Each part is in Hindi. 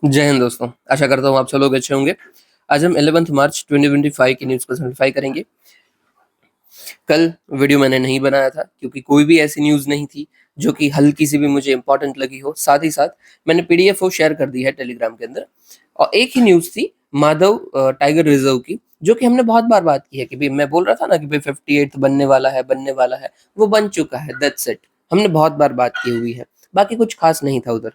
जय हिंद दोस्तों, आशा करता हूँ आप सब लोग अच्छे होंगे। आज हम 11 मार्च 2025 की न्यूज़ को सिम्प्लीफाई करेंगे। कल वीडियो मैंने नहीं बनाया था क्योंकि कोई भी ऐसी न्यूज़ नहीं थी जो कि हल्की सी भी मुझे इम्पोर्टेंट लगी हो। साथ ही साथ मैंने पीडीएफ वो शेयर कर दी है टेलीग्राम के अंदर और एक ही न्यूज़ थी माधव टाइगर रिजर्व की, जो कि हमने बहुत बार बात की है कि भाई मैं बोल रहा था ना कि भाई 58th बनने वाला है, वो बन चुका है, दैट्स इट। हमने बहुत बार बात की हुई है, बाकी कुछ खास नहीं था उधर।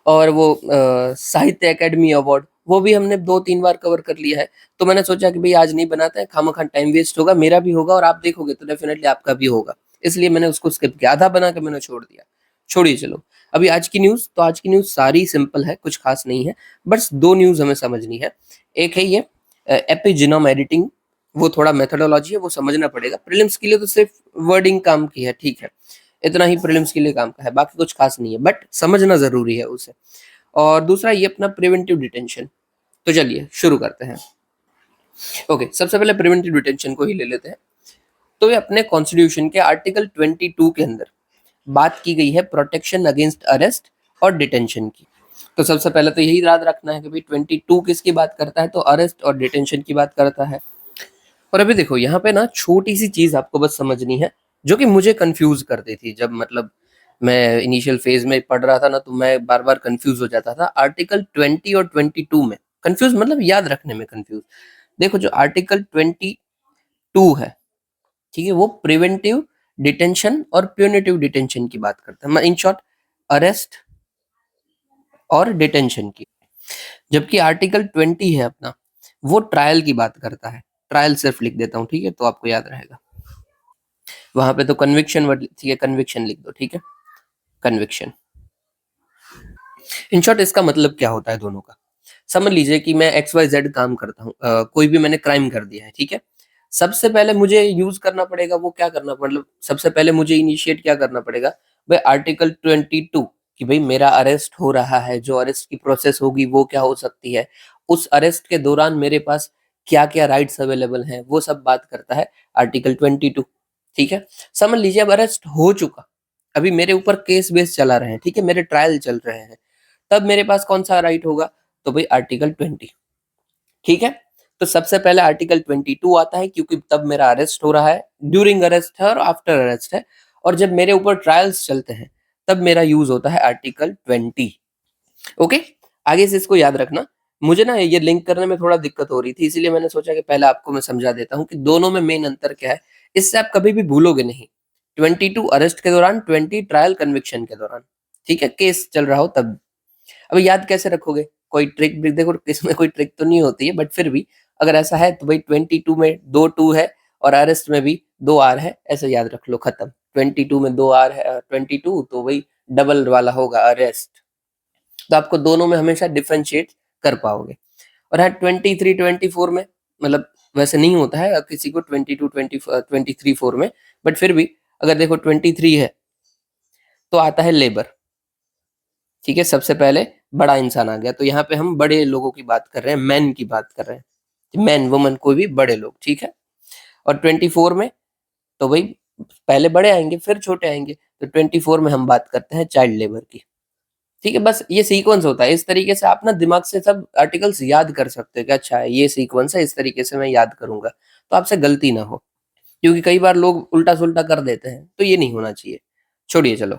और वो साहित्य अकेडमी अवार्ड वो भी हमने 2-3 बार कवर कर लिया है। तो मैंने सोचा कि भाई आज नहीं बनाते हैं, खामखा टाइम वेस्ट होगा, मेरा भी होगा और आप देखोगे तो डेफिनेटली आपका भी होगा। इसलिए मैंने उसको स्किप किया, आधा बना के मैंने छोड़ दिया। छोड़िए चलो, अभी आज की न्यूज़, तो आज की न्यूज़ सारी सिंपल है, कुछ खास नहीं है। बस 2 न्यूज़ हमें समझनी है। एक है ये एपिजीनोम एडिटिंग, वो थोड़ा मेथोडोलॉजी है, वो समझना पड़ेगा। प्रीलिम्स के लिए तो सिर्फ वर्डिंग काम की है, ठीक है। इतना ही प्रीलिम्स के लिए काम का है, बाकी कुछ खास नहीं है, बट समझना ज़रूरी है उसे। और दूसरा ये अपना प्रिवेंटिव डिटेंशन। तो चलिए शुरू करते हैं। ओके, सबसे पहले प्रिवेंटिव डिटेंशन को ही ले लेते हैं। तो ये अपने कॉन्स्टिट्यूशन के आर्टिकल 22 के अंदर बात की गई है प्रोटेक्शन अगेंस्ट अरेस्ट और डिटेंशन की। तो सबसे पहले तो यही याद रखना है कि भाई 22 किसकी बात करता है, तो अरेस्ट और डिटेंशन की बात करता है। और अभी देखो यहाँ पे ना छोटी सी चीज आपको बस समझनी है, जो कि मुझे कंफ्यूज करती थी। जब मतलब मैं इनिशियल फेज में पढ़ रहा था ना, तो मैं बार बार कंफ्यूज हो जाता था आर्टिकल 20 और 22 में। कंफ्यूज मतलब याद रखने में कंफ्यूज। देखो जो आर्टिकल 22 है, ठीक है, वो प्रिवेंटिव डिटेंशन और प्यूनिटिव डिटेंशन की बात करता है, इन शॉर्ट अरेस्ट और डिटेंशन की। जबकि आर्टिकल 20 है अपना, वो ट्रायल की बात करता है। ट्रायल सिर्फ लिख देता हूँ, ठीक है, तो आपको याद रहेगा। वहां पे तो कन्विक्शन वर्ड, ठीक है, कन्विक्शन लिख दो, ठीक है, कन्विक्शन। इन शॉर्ट इसका मतलब क्या होता है दोनों का। समझ लीजिए कि मैं एक्स वाई जेड काम करता हूँ, कोई भी मैंने क्राइम कर दिया है, ठीक है। सबसे पहले मुझे यूज करना पड़ेगा, वो क्या करना, मतलब सबसे पहले मुझे इनिशिएट क्या करना पड़ेगा, भाई आर्टिकल 22, कि भाई मेरा अरेस्ट हो रहा है, जो अरेस्ट की प्रोसेस होगी वो क्या हो सकती है, उस अरेस्ट के दौरान मेरे पास क्या क्या राइट्स अवेलेबल हैं, वो सब बात करता है आर्टिकल 22। ठीक है, समझ लीजिए अब अरेस्ट हो चुका, अभी मेरे ऊपर केस बेस चला रहे हैं, ठीक है, मेरे ट्रायल चल रहे हैं, तब मेरे पास कौन सा राइट होगा, तो भाई आर्टिकल 20। ठीक है, तो सबसे पहले आर्टिकल 22 आता है, क्योंकि तब मेरा अरेस्ट हो रहा है, ड्यूरिंग अरेस्ट है और आफ्टर अरेस्ट है, और जब मेरे ऊपर ट्रायल्स चलते हैं तब मेरा यूज होता है आर्टिकल 20। ओके, आगे से इसको याद रखना। मुझे ना ये लिंक करने में थोड़ा दिक्कत हो रही थी, इसीलिए मैंने सोचा कि पहले आपको मैं समझा देता हूँ कि दोनों में मेन अंतर क्या है। इससे आप कभी भी भूलोगे नहीं। 22 अरेस्ट के दौरान, 20 ट्रायल कन्विक्शन के दौरान। ठीक है, केस चल रहा हो तब। अब याद कैसे रखोगे, कोई ट्रिक भी, देखो इसमें कोई ट्रिक तो नहीं होती है, बट फिर भी अगर ऐसा है तो भाई 22 में 2 टू है और अरेस्ट में भी 2 आर है, ऐसे याद रख लो, खत्म। 22 में 2 आर है, 22 तो वही डबल वाला होगा अरेस्ट। तो आपको दोनों में हमेशा डिफरेंशिएट कर पाओगे। और हाँ 23-24 में, मतलब वैसे नहीं होता है किसी को 22-23-4 में, बट फिर भी अगर देखो 23 है तो आता है लेबर। ठीक है, सबसे पहले बड़ा इंसान आ गया, तो यहाँ पे हम बड़े लोगों की बात कर रहे हैं, मैन की बात कर रहे हैं, मैन वुमन कोई भी बड़े लोग, ठीक है। और 24 में तो भाई पहले बड़े आएंगे फिर छोटे आएंगे, तो 24 में हम बात करते हैं चाइल्ड लेबर की। ठीक है, बस ये सीक्वेंस होता है, इस तरीके से आप ना दिमाग से सब आर्टिकल्स याद कर सकते हो कि अच्छा ये सीक्वेंस है, इस तरीके से मैं याद करूंगा, तो आपसे गलती ना हो। क्योंकि कई बार लोग उल्टा सुल्टा कर देते हैं, तो ये नहीं होना चाहिए। छोड़िए चलो,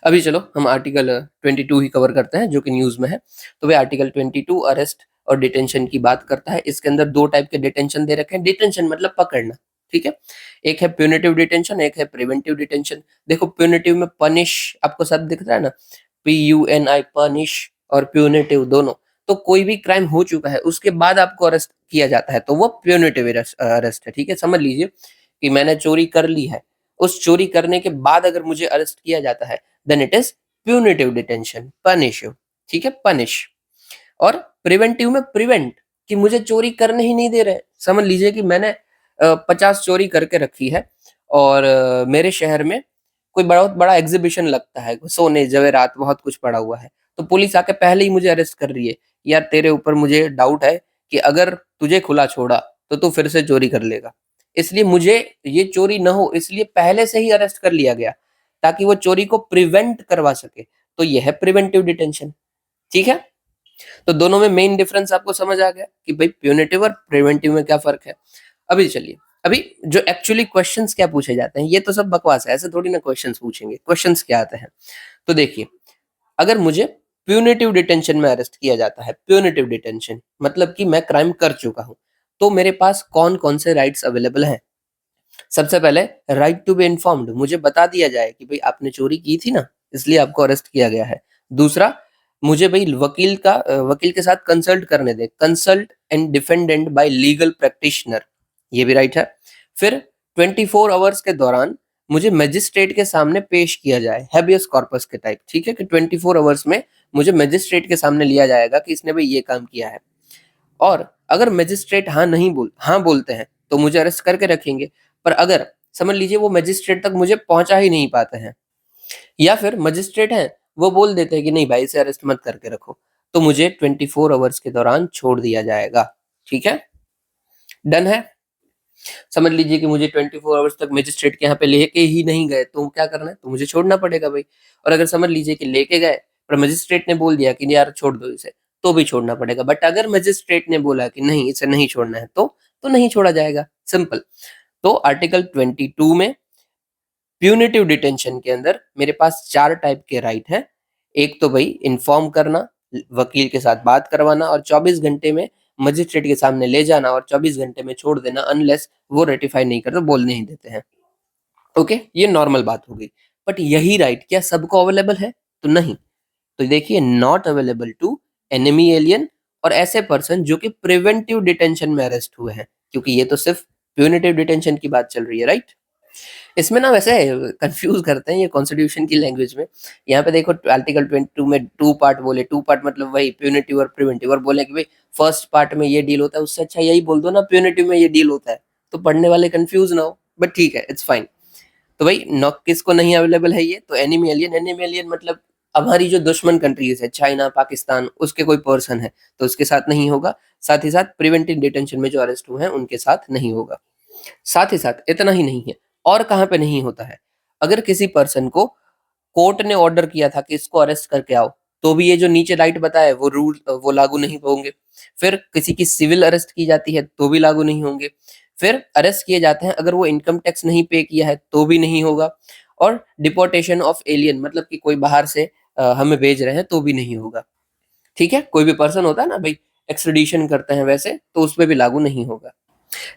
अभी चलो हम आर्टिकल 22 ही कवर करते हैं जो कि न्यूज में है। तो वे आर्टिकल 22 अरेस्ट और डिटेंशन की बात करता है। इसके अंदर 2 टाइप के डिटेंशन दे रखे हैं। डिटेंशन मतलब पकड़ना, ठीक है। एक है प्यूनिटिव डिटेंशन, एक है प्रिवेंटिव डिटेंशन। देखो प्यूनिटिव में पनिश, आपको सब दिख रहा है ना, PUNI पनिश, और प्यूनिटिव दोनों। तो कोई भी क्राइम हो चुका है उसके बाद आपको अरेस्ट किया जाता है, तो वो प्यूनिटिव अरेस्ट है। ठीक है, समझ लीजिए कि मैंने चोरी कर ली है, उस चोरी करने के बाद अगर मुझे अरेस्ट किया जाता है, then it is punitive detention, punish you. ठीक है, पनिश। और प्रिवेंटिव में प्रिवेंट, कि मुझे चोरी करने ही नहीं दे रहे। समझ लीजिए कि मैंने 50 चोरी करके रखी है, और मेरे शहर में कोई बहुत बड़ा एग्जीबिशन लगता है, सोने जवेरात बहुत कुछ पड़ा हुआ है, तो पुलिस आके पहले ही मुझे अरेस्ट कर रही है, यार तेरे ऊपर मुझे डाउट है कि अगर तुझे खुला छोड़ा तो तू फिर से चोरी कर लेगा, इसलिए मुझे ये चोरी न हो, इसलिए पहले से ही अरेस्ट कर लिया गया, ताकि वो चोरी को प्रिवेंट करवा सके। तो यह है प्रिवेंटिव डिटेंशन। ठीक है, तो दोनों में मेन डिफरेंस आपको समझ आ गया कि भाई प्यूनिटिव और प्रिवेंटिव में क्या फर्क है। अभी चलिए, अभी जो एक्चुअली क्वेश्चंस क्या पूछे जाते हैं, ये तो सब बकवास है, ऐसे थोड़ी ना क्वेश्चंस पूछेंगे। क्वेश्चंस क्या आते हैं, तो देखिए, अगर मुझे प्यूनिटिव डिटेंशन में अरेस्ट किया जाता है, प्यूनिटिव डिटेंशन मतलब कि मैं क्राइम कर चुका हूं, तो मेरे पास कौन कौन से राइट्स अवेलेबल हैं। सबसे पहले, राइट टू बी इन्फॉर्म्ड, मुझे बता दिया जाए कि भाई आपने चोरी की थी ना, इसलिए आपको अरेस्ट किया गया है। दूसरा, मुझे भाई वकील के साथ कंसल्ट करने दे, consult and defendant by legal practitioner, ये भी राइट है। फिर 24 आवर्स के दौरान मुझे मजिस्ट्रेट के सामने पेश किया जाए, हैबियस कॉर्पस के टाइप, ठीक है, कि 24 आवर्स में मुझे मजिस्ट्रेट के सामने लिया जाएगा कि इसने भाई ये काम किया है। और अगर मजिस्ट्रेट हाँ बोलते हैं तो मुझे अरेस्ट करके रखेंगे। पर अगर समझ लीजिए वो मजिस्ट्रेट तक मुझे पहुंचा ही नहीं पाते हैं, या फिर मजिस्ट्रेट हैं वो बोल देते हैं कि नहीं भाई इसे अरेस्ट मत करके रखो, तो मुझे 24 आवर्स के दौरान छोड़ दिया जाएगा। ठीक है, डन है। समझ लीजिए कि मुझे 24 आवर्स तक मजिस्ट्रेट के यहाँ पे लेके ही नहीं गए, तो क्या करना है, तो मुझे छोड़ना पड़ेगा भाई। और अगर समझ लीजिए कि लेके गए पर मजिस्ट्रेट ने बोल दिया कि यार छोड़ दो इसे, तो भी छोड़ना पड़ेगा। बट अगर मजिस्ट्रेट ने बोला कि नहीं इसे नहीं छोड़ना है, तो नहीं छोड़ा जाएगा, सिंपल। तो आर्टिकल 22 में प्यूनिटिव डिटेंशन के अंदर मेरे पास 4 टाइप के राइट हैं। एक तो भाई इन्फॉर्म करना, वकील के साथ बात करवाना, और 24 घंटे में मजिस्ट्रेट के सामने ले जाना, और 24 घंटे में छोड़ देना, अनलेस वो रेटिफाई नहीं करते, बोलने ही देते हैं। ओके, ये नॉर्मल बात हो गई। बट यही राइट क्या सबको अवेलेबल है, तो नहीं। तो देखिए, not available to enemy alien और ऐसे पर्सन जो कि प्रिवेंटिव डिटेंशन में अरेस्ट हुए हैं, क्योंकि ये तो सिर्फ प्यूनिटिव डिटेंशन की बात चल रही है, राइट। इसमें ना वैसे कंफ्यूज करते हैं ये कॉन्स्टिट्यूशन की लैंग्वेज में। यहाँ पे देखो आर्टिकल 22 में 2 पार्ट बोले, 2 पार्ट मतलब वही प्यूनिटिव और प्रिवेंटिव, और बोले कि भाई फर्स्ट पार्ट में ये डील होता है, उससे अच्छा यही बोल दो ना प्यूनिटिव में ये डील होता है, तो पढ़ने वाले कंफ्यूज ना हो। बट ठीक है, इट्स फाइन। तो भाई नॉ किसको नहीं अवेलेबल है ये, तो एनिमी एलियन। एनिमी एलियन मतलब हमारी जो दुश्मन कंट्रीज है, चाइना, पाकिस्तान, उसके कोई पर्सन है तो उसके साथ नहीं होगा। साथ ही साथ प्रिवेंटिव डिटेंशन में जो अरेस्ट हुए हैं उनके साथ नहीं होगा। साथ ही साथ इतना ही नहीं है, और कहाँ पे नहीं होता है, अगर किसी पर्सन को कोर्ट ने ऑर्डर किया था कि इसको अरेस्ट करके आओ, तो भी ये जो नीचे राइट बताया वो रूल वो लागू नहीं होंगे। फिर किसी की सिविल अरेस्ट की जाती है तो भी लागू नहीं होंगे। फिर अरेस्ट किए जाते हैं अगर वो इनकम टैक्स नहीं पे किया है तो भी नहीं होगा। और डिपोर्टेशन ऑफ एलियन मतलब कि कोई बाहर से हमें भेज रहे हैं तो भी नहीं होगा। ठीक है, कोई भी पर्सन होता है ना भाई, एक्सट्रेडिशन करते हैं वैसे, तो उस पर भी लागू नहीं होगा।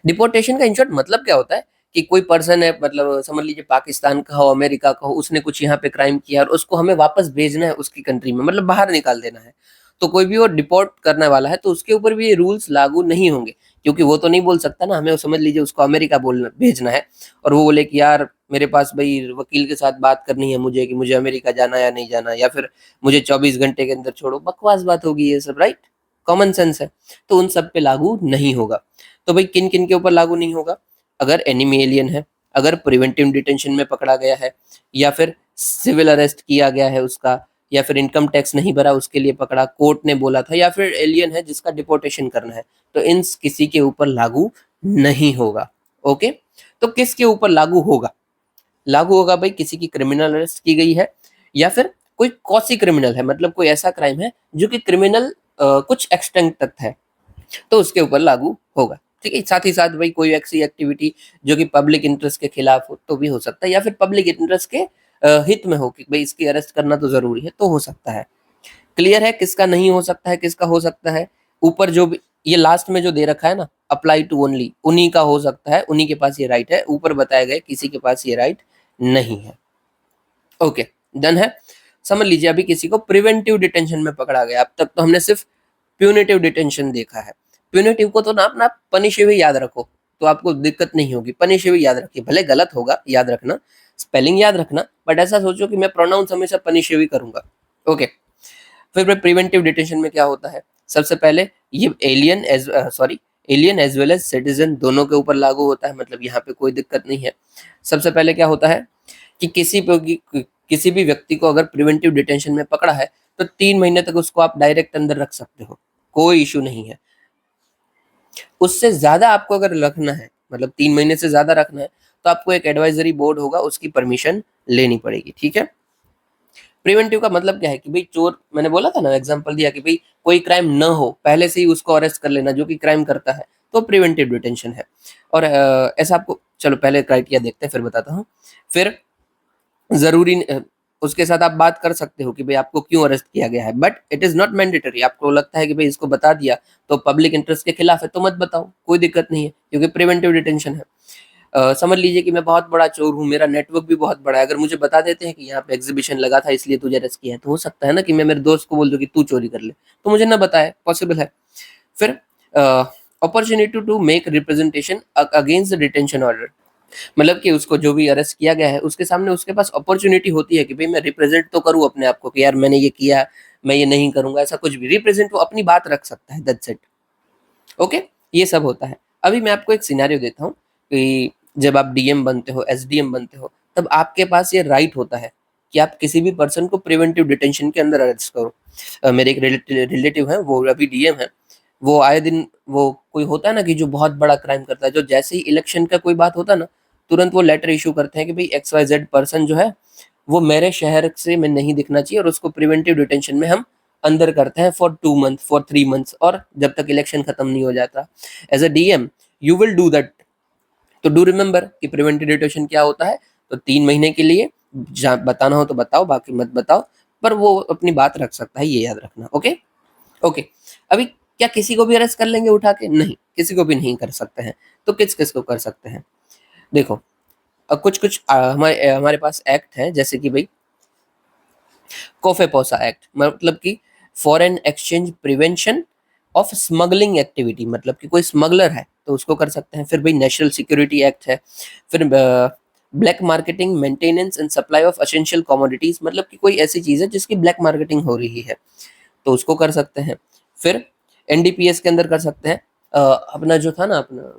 डिपोर्टेशन का इन शॉर्ट मतलब क्या होता है कि कोई पर्सन है, मतलब समझ लीजिए पाकिस्तान का हो, अमेरिका का हो, उसने कुछ यहाँ पे क्राइम किया और उसको हमें वापस भेजना है उसकी कंट्री में, मतलब बाहर निकाल देना है। तो कोई भी वो डिपोर्ट करने वाला है तो उसके ऊपर भी ये रूल्स लागू नहीं होंगे, क्योंकि वो तो नहीं बोल सकता ना, हमें समझ लीजिए उसको अमेरिका बोलना भेजना है, और वो बोले कि यार मेरे पास भाई वकील के साथ बात करनी है मुझे कि मुझे अमेरिका जाना या नहीं जाना, या फिर मुझे 24 घंटे के अंदर छोड़ो, बकवास बात होगी ये सब, राइट। कॉमन सेंस है, तो उन सब पे लागू नहीं होगा। तो भाई किन किन के ऊपर लागू नहीं होगा, अगर एनिमी एलियन है, अगर प्रिवेंटिव डिटेंशन में पकड़ा गया है, या फिर सिविल अरेस्ट किया गया है उसका, या फिर इनकम टैक्स नहीं भरा उसके लिए पकड़ा, कोर्ट ने बोला था, या फिर एलियन है जिसका डिपोर्टेशन करना है, तो इन किसी के ऊपर लागू नहीं होगा। ओके, तो किसके ऊपर लागू होगा, लागू होगा भाई किसी की क्रिमिनल अरेस्ट की गई है, या फिर कोई कॉसी क्रिमिनल है, मतलब कोई ऐसा क्राइम है जो कि क्रिमिनल कुछ एक्सटेंट तक है, तो उसके ऊपर लागू होगा। ठीक है, साथ ही साथ भाई कोई ऐसी एक्टिविटी जो कि पब्लिक इंटरेस्ट के खिलाफ हो तो भी हो सकता है, या फिर पब्लिक इंटरेस्ट के हित में हो कि भाई इसकी अरेस्ट करना तो जरूरी है, तो हो सकता है। क्लियर है किसका नहीं हो सकता है, किसका हो सकता है। ऊपर जो भी ये लास्ट में जो दे रखा है ना, अप्लाई टू ओनली, उन्हीं का हो सकता है, उन्हीं के पास ये राइट है, ऊपर बताए गए किसी के पास ये राइट नहीं है। ओके, डन है। समझ लीजिए अभी किसी को प्रिवेंटिव डिटेंशन में पकड़ा गया, अब तक तो हमने सिर्फ प्यूनिटिव डिटेंशन देखा है। प्यूनिटिव को तो ना अपना पनिश भी याद रखो, तो आपको दिक्कत नहीं होगी। पनिश भी याद रखिए, भले गलत होगा, याद रखना, स्पेलिंग याद रखना, बट ऐसा सोचो कि मैं प्रोनाउंस हमेशा पनिश भी करूंगा। ओके, फिर प्रिवेंटिव डिटेंशन में क्या होता है, सबसे पहले ये alien as well as citizen दोनों के ऊपर लागू होता है, मतलब यहाँ पे कोई दिक्कत नहीं है। सबसे पहले क्या होता है कि किसी भी व्यक्ति को अगर प्रिवेंटिव डिटेंशन में पकड़ा है तो 3 महीने तक उसको आप डायरेक्ट अंदर रख सकते हो, कोई इशू नहीं है। उससे ज्यादा आपको अगर रखना है, मतलब 3 महीने से ज्यादा रखना है, तो आपको एक एडवाइजरी बोर्ड होगा, उसकी परमिशन लेनी पड़ेगी। ठीक है, प्रिवेंटिव का मतलब क्या है कि भाई चोर, मैंने बोला था ना, एग्जांपल दिया कि भाई कोई क्राइम न हो, पहले से ही उसको अरेस्ट कर लेना जो कि क्राइम करता है, तो प्रिवेंटिव डिटेंशन है। और ऐसा आपको, चलो पहले क्राइटेरिया देखते हैं फिर बताता हूँ। फिर ज़रूरी उसके साथ आप बात कर सकते हो कि भाई आपको क्यों अरेस्ट किया गया है, but it is not mandatory. आपको लगता है कि भाई इसको बता दिया तो पब्लिक इंटरेस्ट के खिलाफ है तो मत बताओ, कोई दिक्कत नहीं है, क्योंकि प्रिवेंटिव डिटेंशन है। समझ लीजिए कि मैं बहुत बड़ा चोर हूँ, मेरा नेटवर्क भी बहुत बड़ा है, अगर मुझे बता देते हैं कि यहाँ पे एग्जीबिशन लगा था इसलिए तुझे अरेस्ट किया है, तो हो सकता है ना कि मैं मेरे दोस्त को बोल दूँ कि तू चोरी कर ले, तो मुझे ना बताए, पॉसिबल है। फिर opportunity to make representation against the detention order, मतलब कि उसको जो भी अरेस्ट किया गया है उसके सामने उसके पास अपॉर्चुनिटी होती है कि भाई मैं रिप्रेजेंट तो करूँ अपने आप को कि यार मैंने ये किया, मैं ये नहीं करूंगा, ऐसा कुछ भी रिप्रेजेंट, वो अपनी बात रख सकता है, दैट्स इट। ओके, ये सब होता है। अभी मैं आपको एक सिनेरियो देता हूँ कि जब आप डीएम बनते हो, एसडीएम बनते हो, तब आपके पास ये राइट होता है कि आप किसी भी पर्सन को प्रिवेंटिव डिटेंशन के अंदर अरेस्ट करो। मेरे एक रिलेटिव है, वो अभी डीएम है। वो आए दिन, वो कोई होता है ना कि जो बहुत बड़ा क्राइम करता है, जो जैसे ही इलेक्शन का कोई बात होता है ना, तुरंत वो लेटर इशू करते हैं कि भाई एक्स वाई जेड पर्सन जो है वो मेरे शहर से में नहीं दिखना चाहिए, और उसको प्रिवेंटिव डिटेंशन में हम अंदर करते हैं फॉर 2 मंथ, फॉर 3 मंथ्स, और जब तक इलेक्शन खत्म नहीं हो जाता। As a DM you will do that. तो डू रिमेंबर कि प्रिवेंटिव डिटेंशन क्या होता है। तो 3 महीने के लिए बताना हो तो बताओ, बाकी मत बताओ, पर वो अपनी बात रख सकता है, ये याद रखना। ओके। ओके। अभी क्या किसी को भी अरेस्ट कर लेंगे उठा के? नहीं, किसी को भी नहीं कर सकते हैं। तो किस किस को कर सकते हैं? देखो, कुछ कुछ हमारे हमारे पास एक्ट है, जैसे कि भाई कोफेपोसा एक्ट, मतलब कि foreign exchange prevention of smuggling activity, मतलब कि कोई स्मगलर है तो उसको कर सकते हैं। फिर भाई नेशनल सिक्योरिटी एक्ट है। फिर black marketing, maintenance and supply of essential commodities, मतलब कि कोई ऐसी चीज है जिसकी ब्लैक मार्केटिंग हो रही है तो उसको कर सकते हैं। फिर एनडीपीएस के अंदर कर सकते हैं। अपना जो था ना, अपना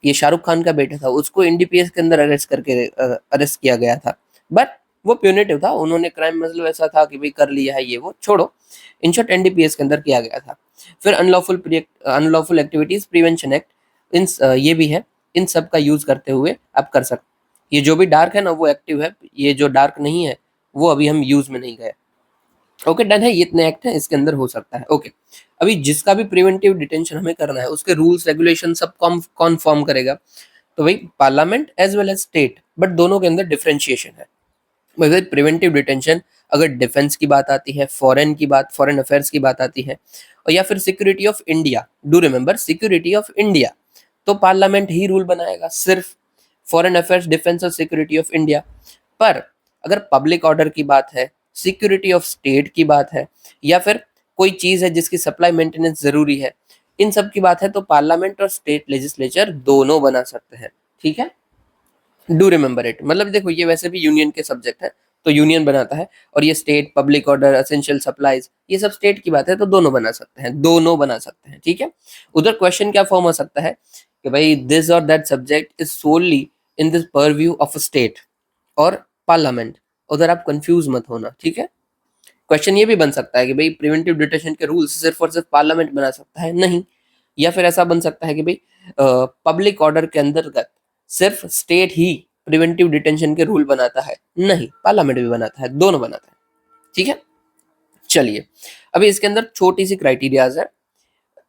ये शाहरुख खान का बेटा था, उसको एनडीपीएस के अंदर अरेस्ट किया गया था, बट वो प्यूनिटिव था, उन्होंने क्राइम मतलब ऐसा था कि भाई कर लिया है ये वो, छोड़ो। इन शॉर्ट एनडीपीएस के अंदर किया गया था। फिर अनलॉफुल एक्टिविटीज प्रिवेंशन एक्ट, ये भी है। इन सब का यूज करते हुए आप कर सकते। ये जो भी डार्क है ना वो एक्टिव है, ये जो डार्क नहीं है वो अभी हम यूज में नहीं गए। ओके, डन है। ये इतने एक्ट हैं, इसके अंदर हो सकता है। ओके, अभी जिसका भी प्रिवेंटिव डिटेंशन हमें करना है उसके रूल्स रेगुलेशन सब कौन फॉर्म करेगा? तो भाई parliament as well as state, but दोनों के अंदर डिफरेंशिएशन है। वैसे प्रिवेंटिव डिटेंशन अगर डिफेंस की बात आती है, फॉरेन अफेयर्स की बात आती है, और या फिर security of India, do remember security of India, तो पार्लियामेंट ही रूल बनाएगा, सिर्फ फॉरेन अफेयर्स, डिफेंस और सिक्योरिटी ऑफ इंडिया। पर अगर पब्लिक ऑर्डर की बात है, सिक्योरिटी ऑफ स्टेट की बात है, या फिर कोई चीज है जिसकी सप्लाई मेंटेनेंस जरूरी है, इन सब की बात है, तो पार्लियामेंट और स्टेट लेजिस्लेचर दोनों बना सकते हैं। ठीक है, डू रिमेंबर इट। मतलब देखो, ये वैसे भी यूनियन के सब्जेक्ट है तो यूनियन बनाता है, और ये state, public order, essential supplies, ये सब स्टेट की बात है, तो दोनों बना सकते हैं, दोनों बना सकते हैं। ठीक है। उधर क्वेश्चन क्या फॉर्म हो सकता है कि भाई दिस और that subject is solely in this purview of state और पार्लियामेंट। उधर आप कंफ्यूज मत होना, ठीक है। क्वेश्चन ये भी बन सकता है कि भाई प्रिवेंटिव डिटेंशन के रूल्स सिर्फ और सिर्फ पार्लियामेंट बना सकता है, नहीं। या फिर ऐसा बन सकता है कि भाई पब्लिक ऑर्डर के अंतर्गत सिर्फ स्टेट ही प्रिवेंटिव डिटेंशन के रूल बनाता है, नहीं, पार्लियामेंट भी बनाता है, दोनों बनाता है। ठीक है। चलिए, अभी इसके अंदर छोटी सी क्राइटेरियाज है।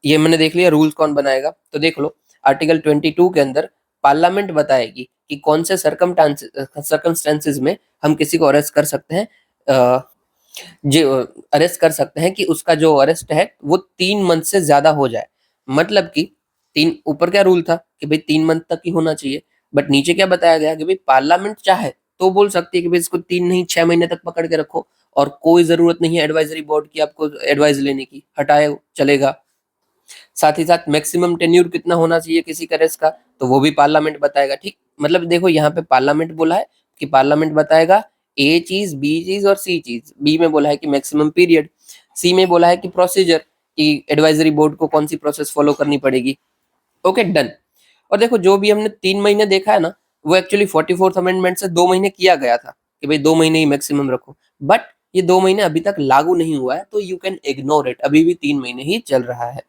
ये मैंने देख लिया रूल्स कौन बनाएगा, तो देख लो। आर्टिकल 22 के अंदर पार्लियामेंट बताएगी कि कौन से सर्कमस्टेंसेस में हम किसी को अरेस्ट कर सकते हैं, जो अरेस्ट कर सकते हैं कि उसका जो अरेस्ट है वो 3 मंथ से ज्यादा हो जाए। मतलब कि तीन, ऊपर क्या रूल था कि भाई 3 मंथ तक ही होना चाहिए, बट नीचे क्या बताया गया कि भाई पार्लियामेंट चाहे तो बोल सकती है कि भाई इसको 3 नहीं 6 महीने तक पकड़ के रखो, और कोई जरूरत नहीं है एडवाइजरी बोर्ड की आपको एडवाइस लेने की, हटाए चलेगा। साथ ही साथ मैक्सिमम टेन्यूर कितना होना चाहिए किसी करेस का, तो वो भी पार्लियामेंट बताएगा। ठीक, मतलब देखो यहाँ पे पार्लियामेंट बोला है कि पार्लियामेंट बताएगा ए चीज, बी चीज और सी चीज। बी में बोला है कि मैक्सिमम पीरियड, सी में बोला है कि प्रोसीजर, कि एडवाइजरी बोर्ड को कौन सी प्रोसेस फॉलो करनी पड़ेगी। Okay, done. और देखो, जो भी हमने 3 महीने देखा है ना, वो एक्चुअली 44th अमेंडमेंट से 2 महीने किया गया था कि भाई 2 महीने ही मैक्सिमम रखो, बट ये 2 महीने अभी तक लागू नहीं हुआ है, तो यू कैन इग्नोर इट, अभी भी 3 महीने ही चल रहा है।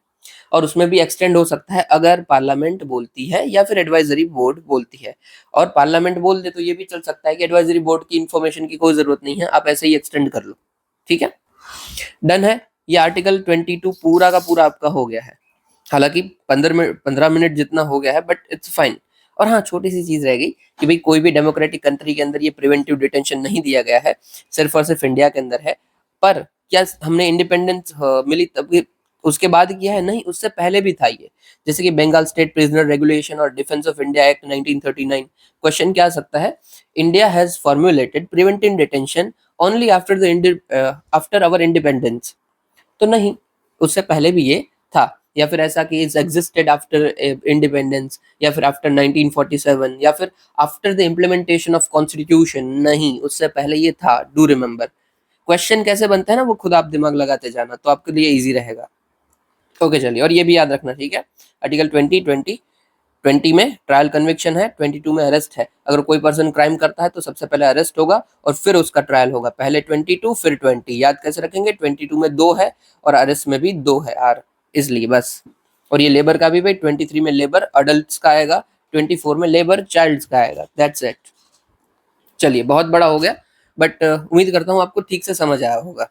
और उसमें भी एक्सटेंड हो सकता है अगर पार्लियामेंट बोलती है या फिर एडवाइजरी बोर्ड बोलती है। और पार्लियामेंट बोल दे तो ये भी चल सकता है कि एडवाइजरी बोर्ड की इन्फॉर्मेशन की कोई ज़रूरत नहीं है, आप ऐसे ही एक्सटेंड कर लो। ठीक है? डन है। ये आर्टिकल 22 पूरा का पूरा आपका हो गया है। हालाँकि 15 मिनट जितना हो गया है, बट इट्स फाइन। और हाँ, छोटी-सी चीज़ रह गई कि भई कोई भी डेमोक्रेटिक कंट्री के अंदर ये प्रिवेंटिव डिटेंशन नहीं दिया गया है, सिर्फ़ और सिर्फ़ इंडिया के अंदर है। पर क्या हमने इंडिपेंडेंस मिली तभी उसके बाद किया है? नहीं, उससे पहले भी था ये। जैसे कि बंगाल स्टेट प्रिज़नर रेगुलेशन और defence of India act 1939। Question क्या आ सकता है? India has formulated preventive detention only after our independence. तो नहीं, उससे पहले भी ये था। या फिर ऐसा कि इट्स एग्जिस्टेड आफ्टर इंडिपेंडेंस, या फिर आफ्टर 1947, या फिर after the implementation of constitution. नहीं, उससे पहले ये था। Do remember. क्वेश्चन कैसे बनता है ना, वो खुद आप दिमाग लगाते जाना, तो आपके लिए इजी रहेगा। ओके चलिए, और ये भी याद रखना, ठीक है? आर्टिकल 20 में ट्रायल कन्विक्शन है, 22 में अरेस्ट है। अगर कोई पर्सन क्राइम करता है तो सबसे पहले अरेस्ट होगा और फिर उसका ट्रायल होगा। पहले 22 फिर 20। याद कैसे रखेंगे? 22 में 2 है और अरेस्ट में भी 2 है, आर, इसलिए बस। और ये लेबर का भी भाई 23 में लेबर अडल्ट का आएगा, 24 में लेबर चाइल्ड का आएगा। That's it. चलिए, बहुत बड़ा हो गया, बट उम्मीद करता हूँ आपको ठीक से समझ आया होगा,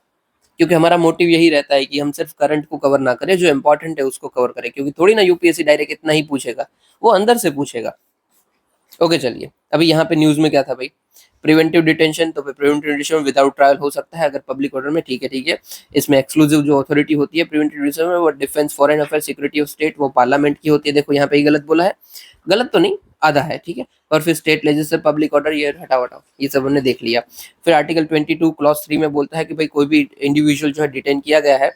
क्योंकि हमारा मोटिव यही रहता है कि हम सिर्फ करंट को कवर ना करें, जो इंपॉर्टेंट है उसको कवर करें, क्योंकि थोड़ी ना यूपीएससी डायरेक्ट इतना ही पूछेगा, वो अंदर से पूछेगा। ओके चलिए, अभी यहाँ पे न्यूज़ में क्या था भाई? प्रिवेंटिव डिटेंशन, तो प्रिवेंटिव डिटेंशन विदाउट ट्रायल हो सकता है अगर पब्लिक ऑर्डर में। ठीक है, ठीक है। इसमें एक्सक्लूसिव जो अथॉरिटी होती है प्रिवेंटिव डिटेंशन में, वो defence, foreign affair, security of state, वो पार्लियामेंट की होती है। देखो यहाँ पे ही गलत बोला है, गलत तो नहीं, आधा है, ठीक है। और फिर स्टेट लेजिस्लेचर, पब्लिक ऑर्डर, ये हटाओ हटाओ, ये सब हमने देख लिया। फिर आर्टिकल 22 क्लॉज 3 में बोलता है कि भाई कोई भी इंडिविजुअल जो है डिटेन किया गया है,